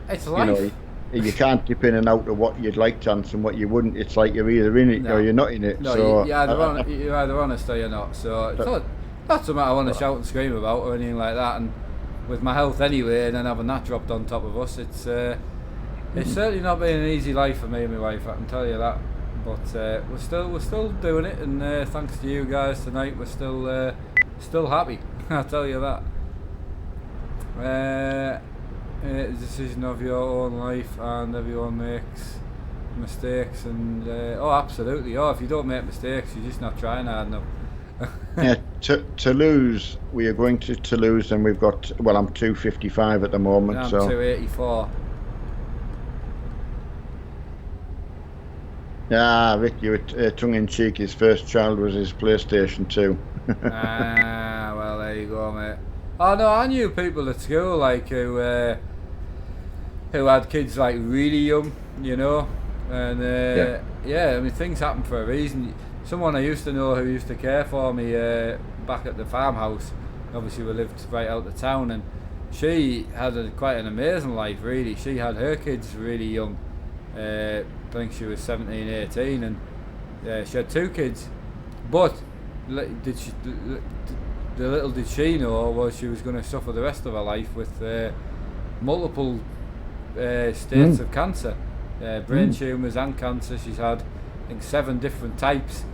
it's life. You can't dip in and out of what you'd like to answer and what you wouldn't. It's like you're either in it or you're not in it. No, so you're either honest or you're not. So it's not something I want to shout and scream about or anything like that. And with my health anyway, and then having that dropped on top of us, it's certainly not been an easy life for me and my wife. I can tell you that. But we're still doing it, and thanks to you guys tonight, we're still happy. I'll tell you that. The decision of your own life, and everyone makes mistakes, and absolutely. If you don't make mistakes, you're just not trying hard enough. Yeah, Toulouse. We are going to Toulouse, and we've got. Well, I'm 255 at the moment. I'm so 284. Yeah, Rick, you were tongue in cheek. His first child was his PlayStation 2. Well, there you go, mate. Oh no, I knew people at school like who had kids like really young, and I mean things happen for a reason. Someone I used to know who used to care for me back at the farmhouse. Obviously, we lived right out of town, and she had quite an amazing life. Really, she had her kids really young. I think she was 17, 18, and she had 2 kids. But the little did she know was she was going to suffer the rest of her life with multiple states of cancer, brain tumours and cancer. She's had, I think, 7 different types,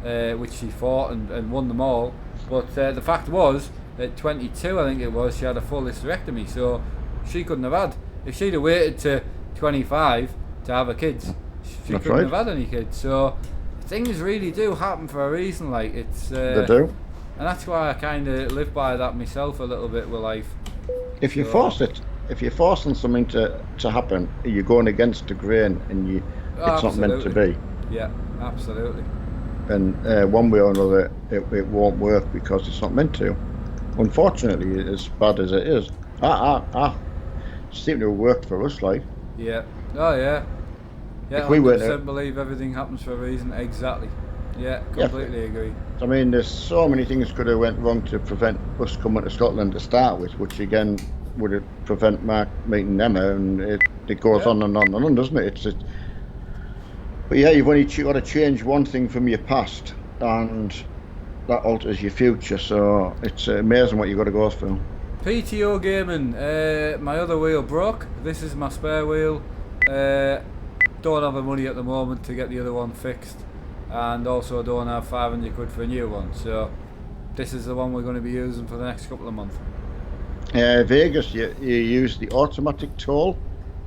which she fought and won them all. But the fact was, at 22, I think it was, she had a full hysterectomy, so she couldn't have had. If she'd have waited to 25 to have her kids, she couldn't have had any kids. So things really do happen for a reason. Like it's they do, and that's why I kind of live by that myself a little bit with life. If you force it, if you're forcing something to happen, you're going against the grain, and it's not meant to be. Yeah, absolutely. And one way or another, it won't work because it's not meant to. Unfortunately, as bad as it is, it seemed to have worked for us, like. Yeah. Oh yeah. Yeah. If we were 100% believe everything happens for a reason. Exactly. Yeah, completely agree. I mean, there's so many things could have went wrong to prevent us coming to Scotland to start with, which again would have prevent Mark meeting Emma, and it goes on and on and on, doesn't it? But yeah, you've only got to change one thing from your past, and that alters your future. So it's amazing what you've got to go through. PTO gaming. My other wheel broke. This is my spare wheel. Don't have the money at the moment to get the other one fixed, and also don't have 500 quid for a new one. So this is the one we're going to be using for the next couple of months. Vegas, you use the automatic toll,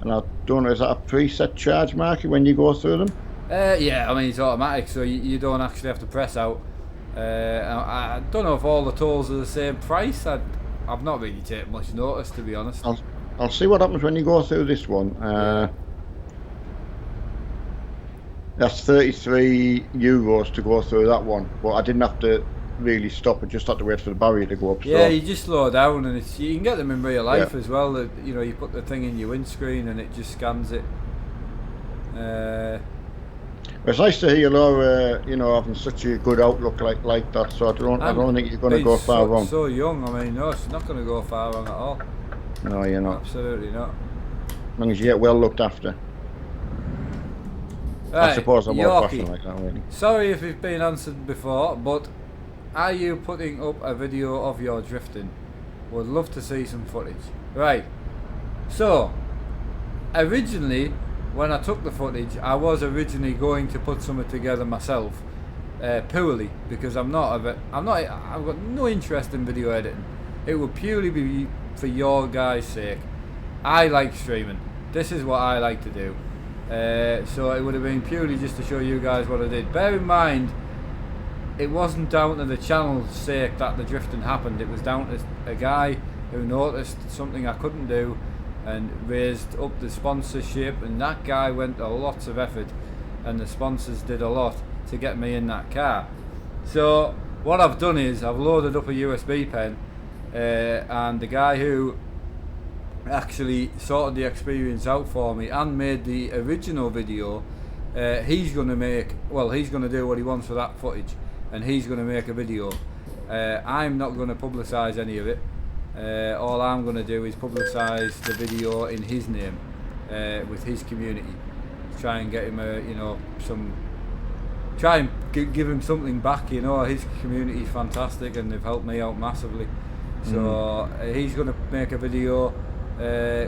and I don't know, is that a preset charge marker when you go through them? Yeah, I mean it's automatic, so you don't actually have to press out. I don't know if all the tolls are the same price. I've not really taken much notice, to be honest. I'll see what happens when you go through this one. That's 33 euros to go through that one, but I didn't have to really stop. I just had to wait for the barrier to go up. Yeah, you just slow down, and you can get them in real life as well. That you put the thing in your windscreen and it just scans it. It's nice to hear Laura, having such a good outlook like that. So I don't think you're going to go far wrong. So young, I mean, no, she's not going to go far wrong at all. No, you're not. Absolutely not. As long as you get well looked after. Right, I suppose I'm more Yorkie, fashion like that, really. Sorry if it's been answered before, but are you putting up a video of your drifting? Would love to see some footage. Right. So, originally, when I took the footage, I was originally going to put something together myself, poorly, because I've got no interest in video editing. It would purely be for your guys' sake. I like streaming. This is what I like to do. So it would have been purely just to show you guys what I did. Bear in mind, it wasn't down to the channel's sake that the drifting happened. It was down to a guy who noticed something I couldn't do and raised up the sponsorship, and that guy went to lots of effort, and the sponsors did a lot to get me in that car. So what I've done is I've loaded up a USB pen, and the guy who actually sorted the experience out for me and made the original video, he's going to do what he wants for that footage, and he's going to make a video. I'm not going to publicise any of it. All I'm going to do is publicise the video in his name, with his community. Try and get him give him something back. His community is fantastic and they've helped me out massively. So he's going to make a video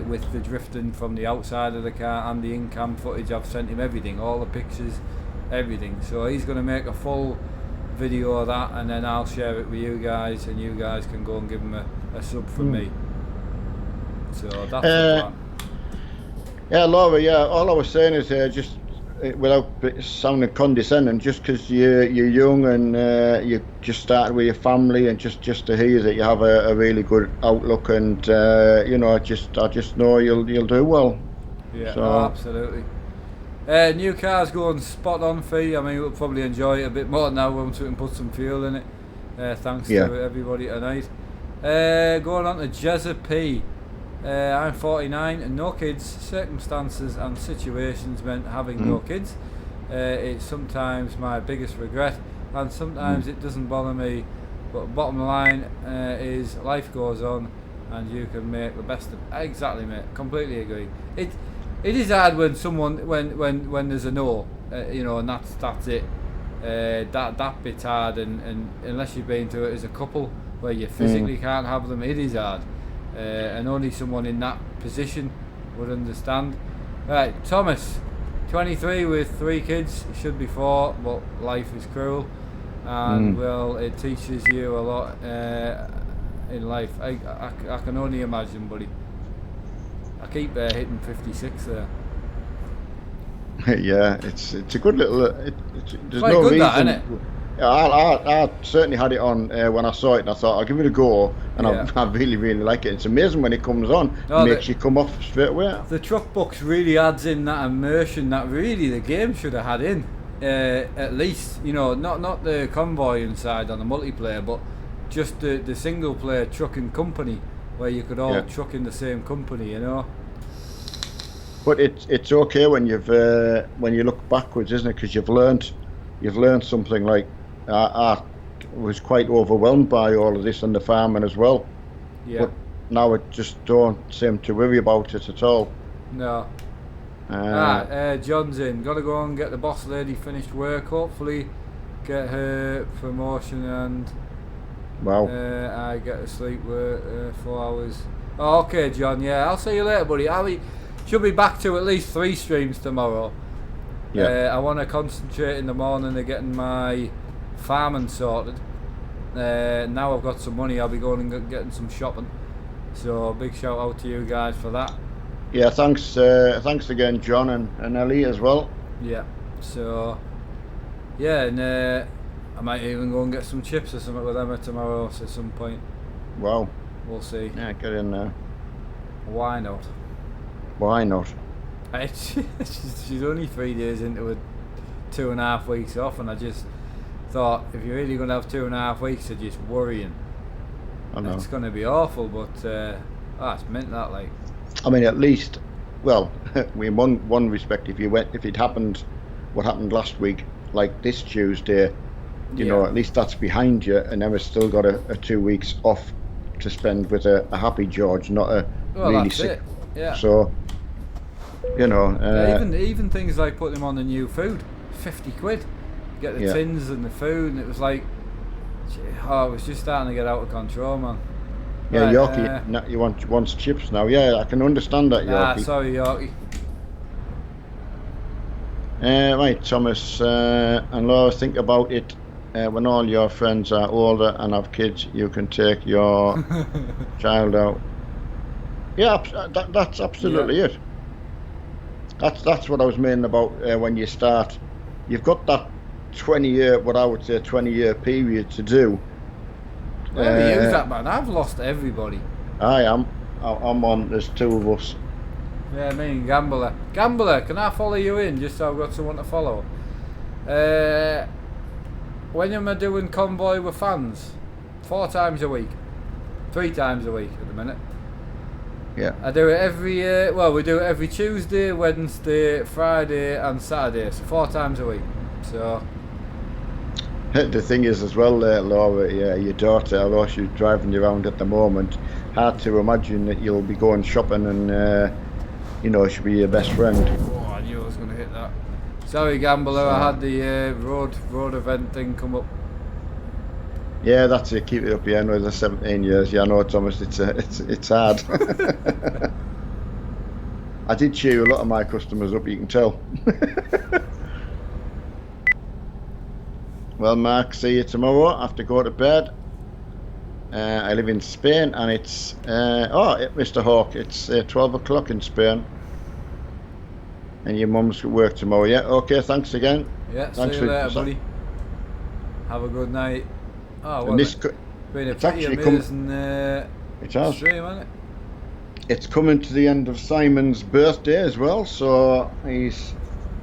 with the drifting from the outside of the car and the in-cam footage. I've sent him everything, all the pictures, everything. So he's going to make a full video of that, and then I'll share it with you guys, and you guys can go and give him a sub from me. So that's the plan. Yeah, Laura, all I was saying is just without sounding condescending, just because you're young and you just started with your family, and just to hear that you have a really good outlook, and I just know you'll do well. Yeah, so. Absolutely. New car's going spot on for you. I mean, we'll probably enjoy it a bit more now once we can put some fuel in it. Thanks to everybody tonight. Going on to Jezza P. I'm 49 and no kids. Circumstances and situations meant having no kids. It's sometimes my biggest regret, and sometimes it doesn't bother me. But bottom line is life goes on, and you can make the best of. Exactly, mate. Completely agree. It is hard when someone when there's a no, and that's it. That bit's hard, and unless you've been to it as a couple where you physically can't have them, it is hard. And only someone in that position would understand. Right, Thomas, 23 with 3 kids. It should be 4, but life is cruel, and well, it teaches you a lot in life. I can only imagine, buddy. I keep hitting 56 there. Yeah, it's a good little. There's quite no good, reason. that, isn't it? I certainly had it on when I saw it, and I thought I'll give it a go, and I really like it. It's amazing when it comes on; it makes you come off straight away. The truck box really adds in that immersion that really the game should have had in. At least, not the convoy inside on the multiplayer, but just the single player truck and company where you could all truck in the same company, But it's okay when when you look backwards, isn't it? Because you've learned something. Like I was quite overwhelmed by all of this and the farming as well. Yeah. But now I just don't seem to worry about it at all. No. John's in. Got to go and get the boss lady finished work. Hopefully, get her promotion and. Wow. I get to sleep 4 hours. Oh, okay, John. Yeah, I'll see you later, buddy. Should be back to at least 3 streams tomorrow. Yeah. I want to concentrate in the morning on getting my farming sorted. Now I've got some money, I'll be going and getting some shopping. So big shout out to you guys for that. Yeah, thanks again, John and Ellie as well. Yeah. So yeah, and I might even go and get some chips or something with Emma tomorrow at some point. Wow. We'll see. Yeah, get in there. Why not? Why not? She's only 3 days into it, 2.5 weeks off, and I just thought, if you're really going to have 2.5 weeks of just worrying, I know. It's going to be awful, but it's meant that, like. I mean, at least, well, in one respect, if it happened, what happened last week, like this Tuesday, you know, at least that's behind you, and then we've still got a 2 weeks off to spend with a happy George, not a really sick. It. Yeah. So, even things like putting him on the new food, 50 quid, get the tins and the food, and it was like, it was just starting to get out of control, man. Yeah, right, Yorkie, you wants chips now. Yeah, I can understand that, Yorkie. Sorry, Yorkie. Right, Thomas and Laura, think about it. When all your friends are older and have kids, you can take your child out. Yeah, that's absolutely it. That's what I was meaning about when you start. You've got that 20-year period to do. Never use that, man. I've lost everybody. I am. I'm on. There's 2 of us. Yeah, me and Gambler. Gambler, can I follow you in just so I've got someone to follow? when am I doing convoy with fans? 4 times a week. 3 times a week at the minute. Yeah. I do it every, we do it every Tuesday, Wednesday, Friday and Saturday, so 4 times a week. So... The thing is as well, Laura, your daughter, although she's driving you around at the moment, hard to imagine that you'll be going shopping and, she'll be your best friend. Oh, I knew I was going to hit that. Sorry, Gambler, I had the road event thing come up. Yeah, that's it. Keep it up. Yeah, another 17 years. Yeah, I know, Thomas. It's hard. I did cheer a lot of my customers up. You can tell. Well, Mark, see you tomorrow. I have to go to bed. I live in Spain, and it's Mr. Hawk. It's 12 o'clock in Spain, and your mum's at work tomorrow. Yeah. Okay. Thanks again. Yeah. Thanks See you later, buddy. Have a good night. Oh, well, it's been a pretty amazing stream, hasn't it? It's coming to the end of Simon's birthday as well, so I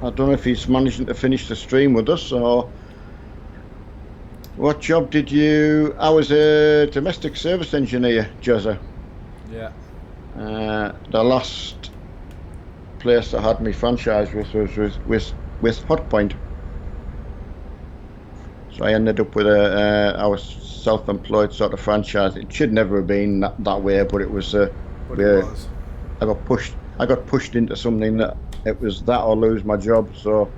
don't know if he's managing to finish the stream with us, or what job did you... I was a domestic service engineer, Jezza. Yeah. The last place I had my franchise was with Hotpoint. So I ended up with I was self-employed sort of franchise. It should never have been that way, but it was. But it was. I got pushed into something that it was that or lose my job. So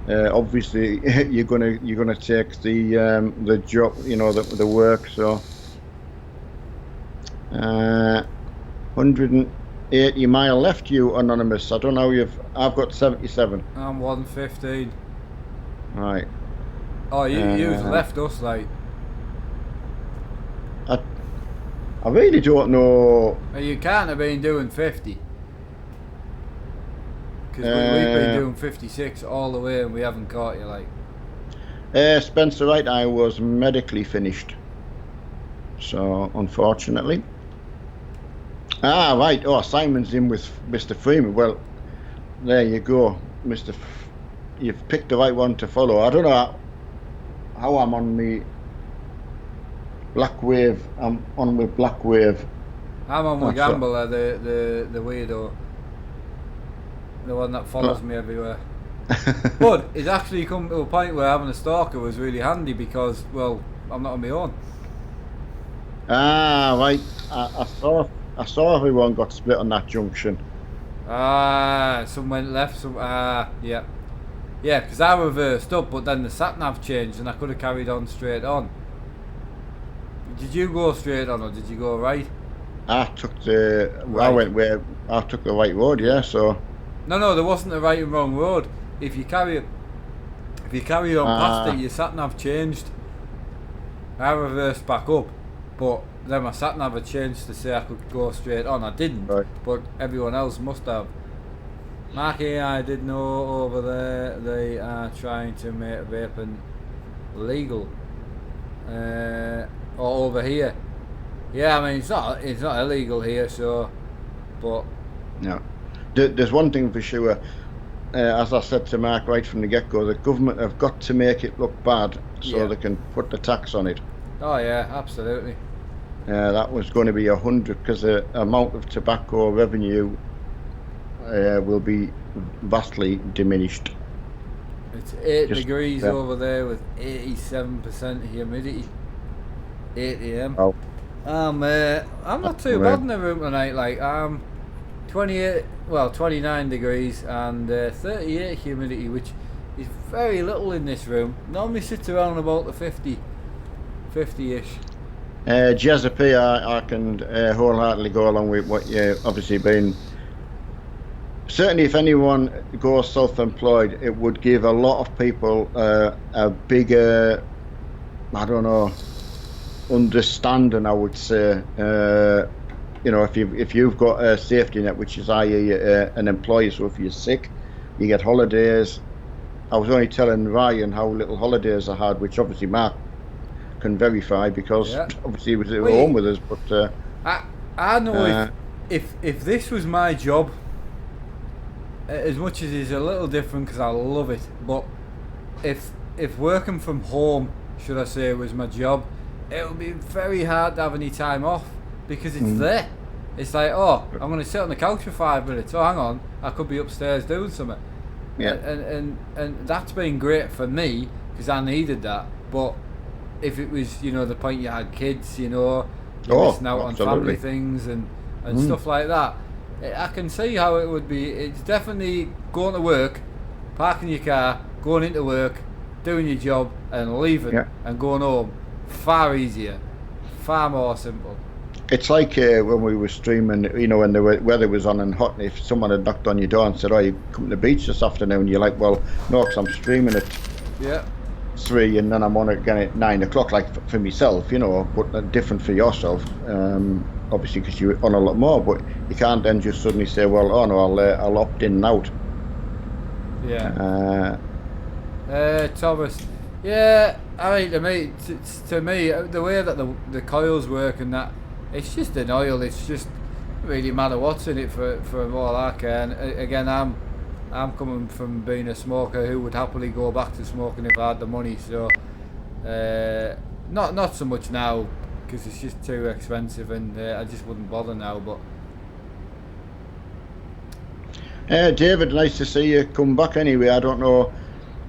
obviously you're gonna take the job, the work. So 180 mile left, you anonymous. I don't know. I've got 77. I'm 115. Right. Oh, you've left us, like. I really don't know. You can't have been doing 50. Because we've been doing 56 all the way and we haven't caught you, like. Spencer, right, I was medically finished. So, unfortunately. Ah, right. Oh, Simon's in with Mr. Freeman. Well, there you go, Mr. You've picked the right one to follow. I don't know how I'm on the Black Wave. I'm on with Black Wave. I'm on with Gambler, the weirdo, the one that follows me everywhere. But it's actually come to a point where having a stalker was really handy because, well, I'm not on my own. Ah, right. I saw everyone got split on that junction. Ah, some went left, some yeah. Yeah, because I reversed up, but then the sat-nav changed and I could have carried on straight on. Did you go straight on or did you go right? I took the right road, yeah, so... No, there wasn't a right and wrong road. If you carry on past it, your sat-nav changed. I reversed back up, but then my sat-nav had changed to say I could go straight on. I didn't, right. But everyone else must have. Mark AI did know over there they are trying to make vaping legal. Or over here. Yeah, I mean it's not illegal here, so but no. There's one thing for sure. As I said to Mark right from the get-go, the government have got to make it look bad so they can put the tax on it. Oh yeah, absolutely. That was going to be 100 because the amount of tobacco revenue will be vastly diminished. It's 8 degrees over there with 87% humidity. 8 AM. Oh. I'm not too bad in the room tonight. Like 29 degrees and 38 humidity, which is very little in this room. Normally sits around about the 50-ish. Jezza, I can wholeheartedly go along with what you've obviously been. Certainly, if anyone goes self-employed, it would give a lot of people a bigger, I don't know, understanding. I would say, if you've got a safety net, which is i.e. an employer, so if you're sick, you get holidays. I was only telling Ryan how little holidays I had, which obviously Mark can verify because obviously he was at home with us. But I know if this was my job, as much as it's a little different because I love it, but if working from home should I say, was my job, it would be very hard to have any time off because it's there. It's like, oh, I'm going to sit on the couch for 5 minutes. Oh, hang on, I could be upstairs doing something. Yeah. And that's been great for me because I needed that. But if it was, the point you had kids, you're missing out on family things and stuff like that, I can see how it would be. It's definitely going to work, parking your car, going into work, doing your job, and leaving and going home. Far easier, far more simple. It's like when we were streaming, when the weather was on and hot, if someone had knocked on your door and said, oh, you come to the beach this afternoon, you're like, well, no, because I'm streaming at 3 and then I'm on it again at 9 o'clock, like for myself, but different for yourself, obviously because you're on a lot more, but you can't then just suddenly say, well, oh no, I'll opt in and out. Thomas, I mean, to me, the way that the coils work and that, it's just an oil. It's just really matter what's in it for all I care. And again, I'm coming from being a smoker who would happily go back to smoking if I had the money. So not so much now because it's just too expensive, and I just wouldn't bother now. But David, nice to see you come back. Anyway, I don't know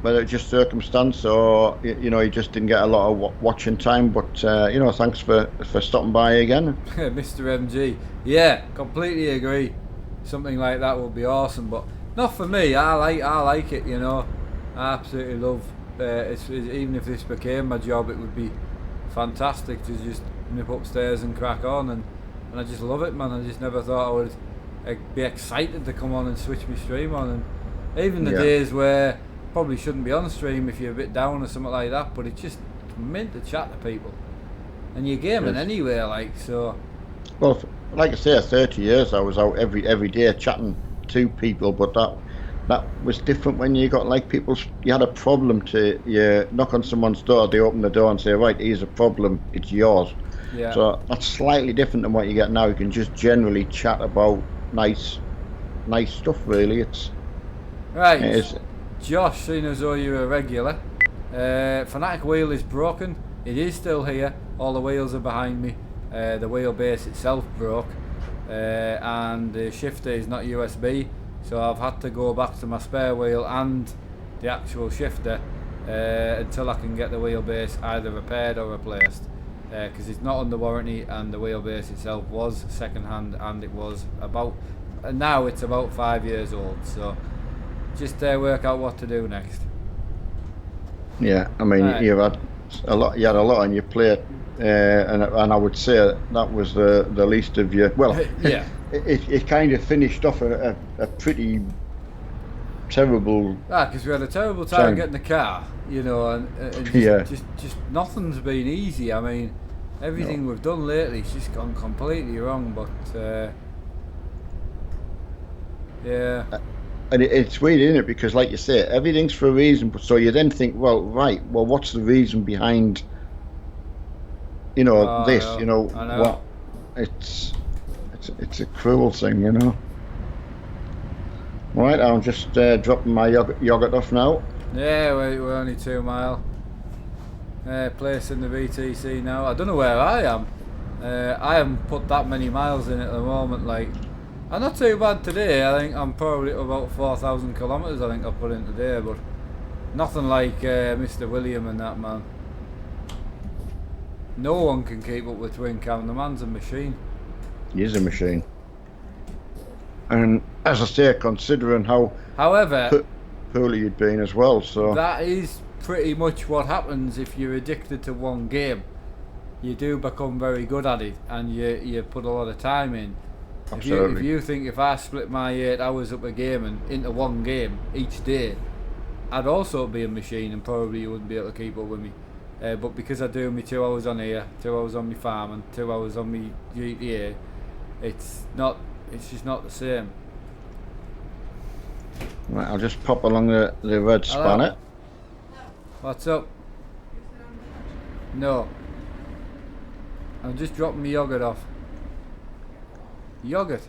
whether it's just circumstance or you just didn't get a lot of watching time, but thanks for stopping by again. Mr. MG, yeah, completely agree. Something like that would be awesome, but not for me. I like it, I absolutely love. Even if this became my job, it would be fantastic to just nip upstairs and crack on, and I just love it, man. I just never thought I would be excited to come on and switch my stream on, and even the days where probably shouldn't be on stream if you're a bit down or something like that, but it's just meant to chat to people, and you're gaming anywhere, like, so. Well, like I say, 30 years I was out every day chatting to people, but that was different when you got like people. You had a problem you knock on someone's door, they open the door and say, right, here's a problem, it's yours. So that's slightly different than what you get now. You can just generally chat about nice stuff, really. It's right. It is. Josh, seeing as though you're a regular, Fanatic wheel is broken. It is still here. All the wheels are behind me. The wheelbase itself broke, and the shifter is not USB, so I've had to go back to my spare wheel and the actual shifter until I can get the wheelbase either repaired or replaced, because it's not under warranty, and the wheelbase itself was second hand, and it was now it's about 5 years old, so just work out what to do next. Yeah, I mean, you had a lot on your plate, and I would say that was the least of your. Well, it kind of finished off a pretty terrible. Because we had a terrible time getting the car, and just nothing's been easy. I mean, everything we've done lately has just gone completely wrong. But And it's weird, isn't it? Because, like you say, everything's for a reason. So you then think, well, what's the reason behind, this? I know. What? It's a cruel thing, Right, I'm just dropping my yogurt off now. Yeah, we're only 2 mile. Placing the VTC now. I don't know where I am. I haven't put that many miles in at the moment, like. I'm not too bad today. I think I'm probably at about 4,000 kilometres I think I've put in today, but nothing like Mr. William and that man. No one can keep up with Twin Cam. The man's a machine. He is a machine. And as I say, considering how poorly you'd been as well, so that is pretty much what happens if you're addicted to one game. You do become very good at it, and you put a lot of time in. Absolutely. If you think if I split my 8 hours up a game and into one game each day, I'd also be a machine and probably you wouldn't be able to keep up with me. But because I do me 2 hours on here, 2 hours on my farm and 2 hours on me GTA, it's just not the same. Right, I'll just pop along the red spanner. What's up? No. I'm just dropping my yogurt off. Yogurt.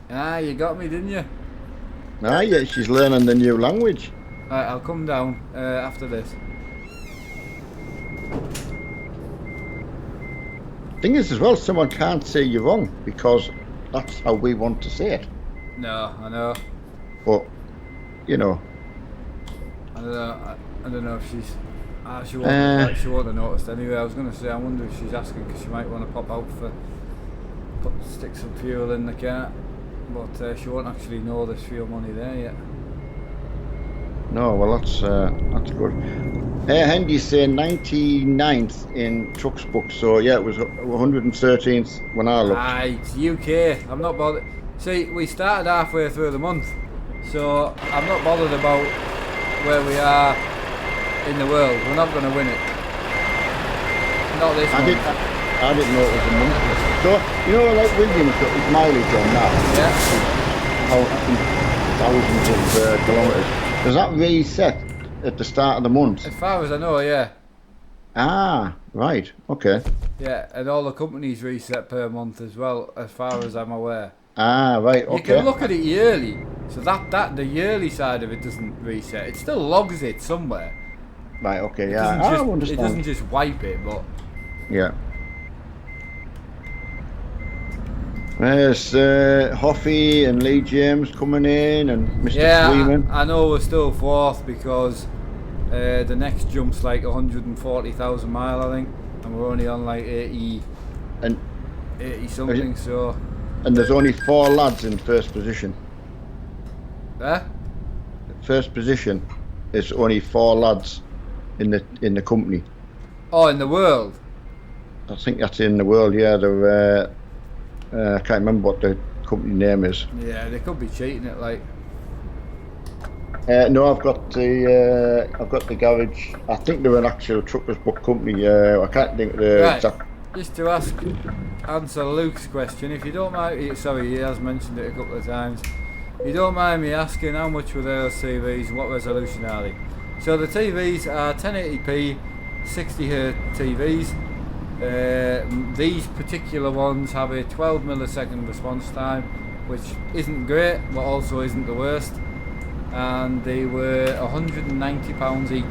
Ah, you got me, didn't you? Ah, yeah, she's learning the new language. Right, I'll come down after this. Thing is, as well, someone can't say you're wrong because that's how we want to say it. No, I know. But you know, I don't know. I don't know if she's. She won't. She won't have noticed anyway. I was going to say. I wonder if she's asking because she might want to pop out for stick some fuel in the car, but she won't actually know there's fuel money there yet. no, well that's good. Hendy's saying 99th in trucks book, so yeah, it was 113th when I looked. It's UK. I'm not bothered. See, we started halfway through the month, so I'm not bothered about where we are in the world. We're not going to win it. Not this month. I didn't know it was a month. So, you know, like Williams got his mileage on now. Yeah. Thousands of kilometres. Does that reset at the start of the month? As far as I know, yeah. Ah, right. Okay. Yeah, and all the companies reset per month as well, as far as I'm aware. Ah, right. Okay. You can look at it yearly, so that the yearly side of it doesn't reset. It still logs it somewhere. Right. Okay. It Yeah. doesn't I just, understand. it doesn't just wipe it, but Yeah. There's Hoffy and Lee James coming in, and Mr. Freeman. I know we're still fourth because the next jump's like 140,000 mile, I think, and we're only on like 80 something. So. And there's only 4 lads in first position. First position is only 4 lads in the company. Oh, in the world. I think that's in the world. Yeah, they're. I can't remember what the company name is. Yeah, they could be cheating it, like. No, I've got the garage. I think they're an actual truckers book company. I can't think of the exact. Just to answer Luke's question, if you don't mind, sorry, he has mentioned it a couple of times. If you don't mind me asking, how much were those TVs and what resolution are they? So the TVs are 1080p, 60Hz TVs. These particular ones have a 12 millisecond response time, which isn't great, but also isn't the worst. And they were £190 each.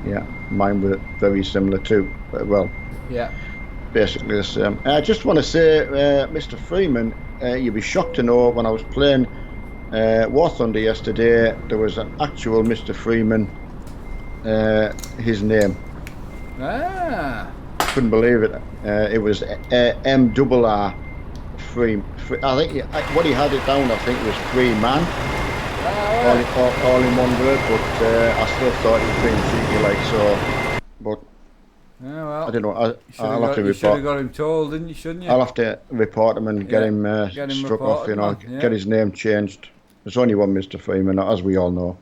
Yeah, mine were very similar too. Well, yeah, basically the same. I just want to say, Mr. Freeman, you'd be shocked to know when I was playing War Thunder yesterday, there was an actual Mr. Freeman. His name. Ah. Couldn't believe it. It was MRR Free. I think what he had it down. I think was Free Man. All in one word. But I still thought he was being cheeky, like so. But yeah, well, I don't know. I'll have to report. You should have got him told, didn't you? Shouldn't you? I'll have to report him and get him struck off. You know, get his name changed. There's only one Mr. Freeman, as we all know.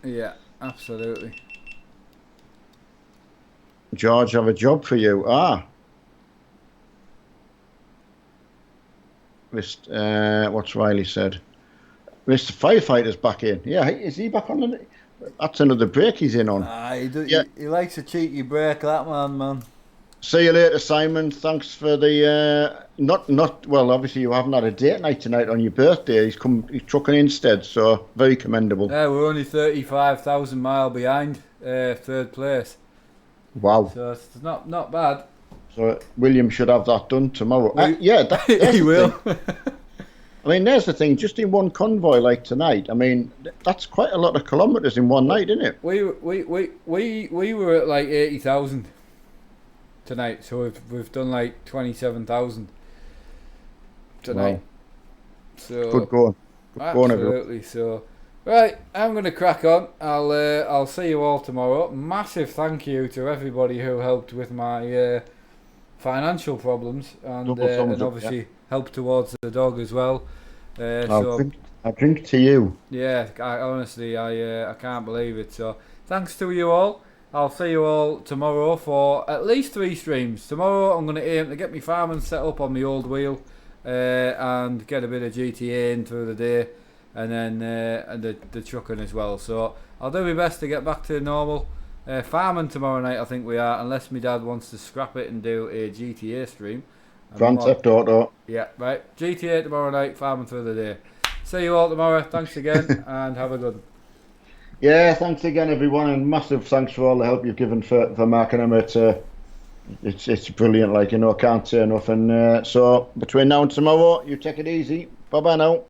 Yeah, absolutely. George, I have a job for you. What's Riley said? Mr. Firefighter's back in. Yeah, is he back on? That's another break he's in on. He likes a cheeky break, that man. See you later, Simon. Thanks for the well. Obviously, you haven't had a date night tonight on your birthday. He's trucking instead, so very commendable. Yeah, we're only 35,000 mile behind third place. Wow. So it's not bad. So William should have that done tomorrow. Yeah, he will. I mean, there's the thing. Just in one convoy like tonight, I mean, that's quite a lot of kilometres in one night, isn't it? We were at like 80,000 tonight, so we've done like 27,000 tonight. Wow. So good going. Absolutely. So. Right, I'm going to crack on. I'll see you all tomorrow. Massive thank you to everybody who helped with my financial problems and obviously helped towards the dog as well. I drink to you. Yeah, honestly, I can't believe it. So thanks to you all. I'll see you all tomorrow for at least 3 streams. Tomorrow I'm going to aim to get my farming set up on my old wheel and get a bit of GTA in through the day. And then the trucking as well. So I'll do my best to get back to normal. Farming tomorrow night, I think we are, unless my dad wants to scrap it and do a GTA stream. Grand Theft Auto. Yeah, right. GTA tomorrow night, farming through the day. See you all tomorrow. Thanks again, and have a good one. Yeah, thanks again, everyone, and massive thanks for all the help you've given for Mark and Emma. It's brilliant, like, you know, I can't say enough. And so between now and tomorrow, you take it easy. Bye bye now.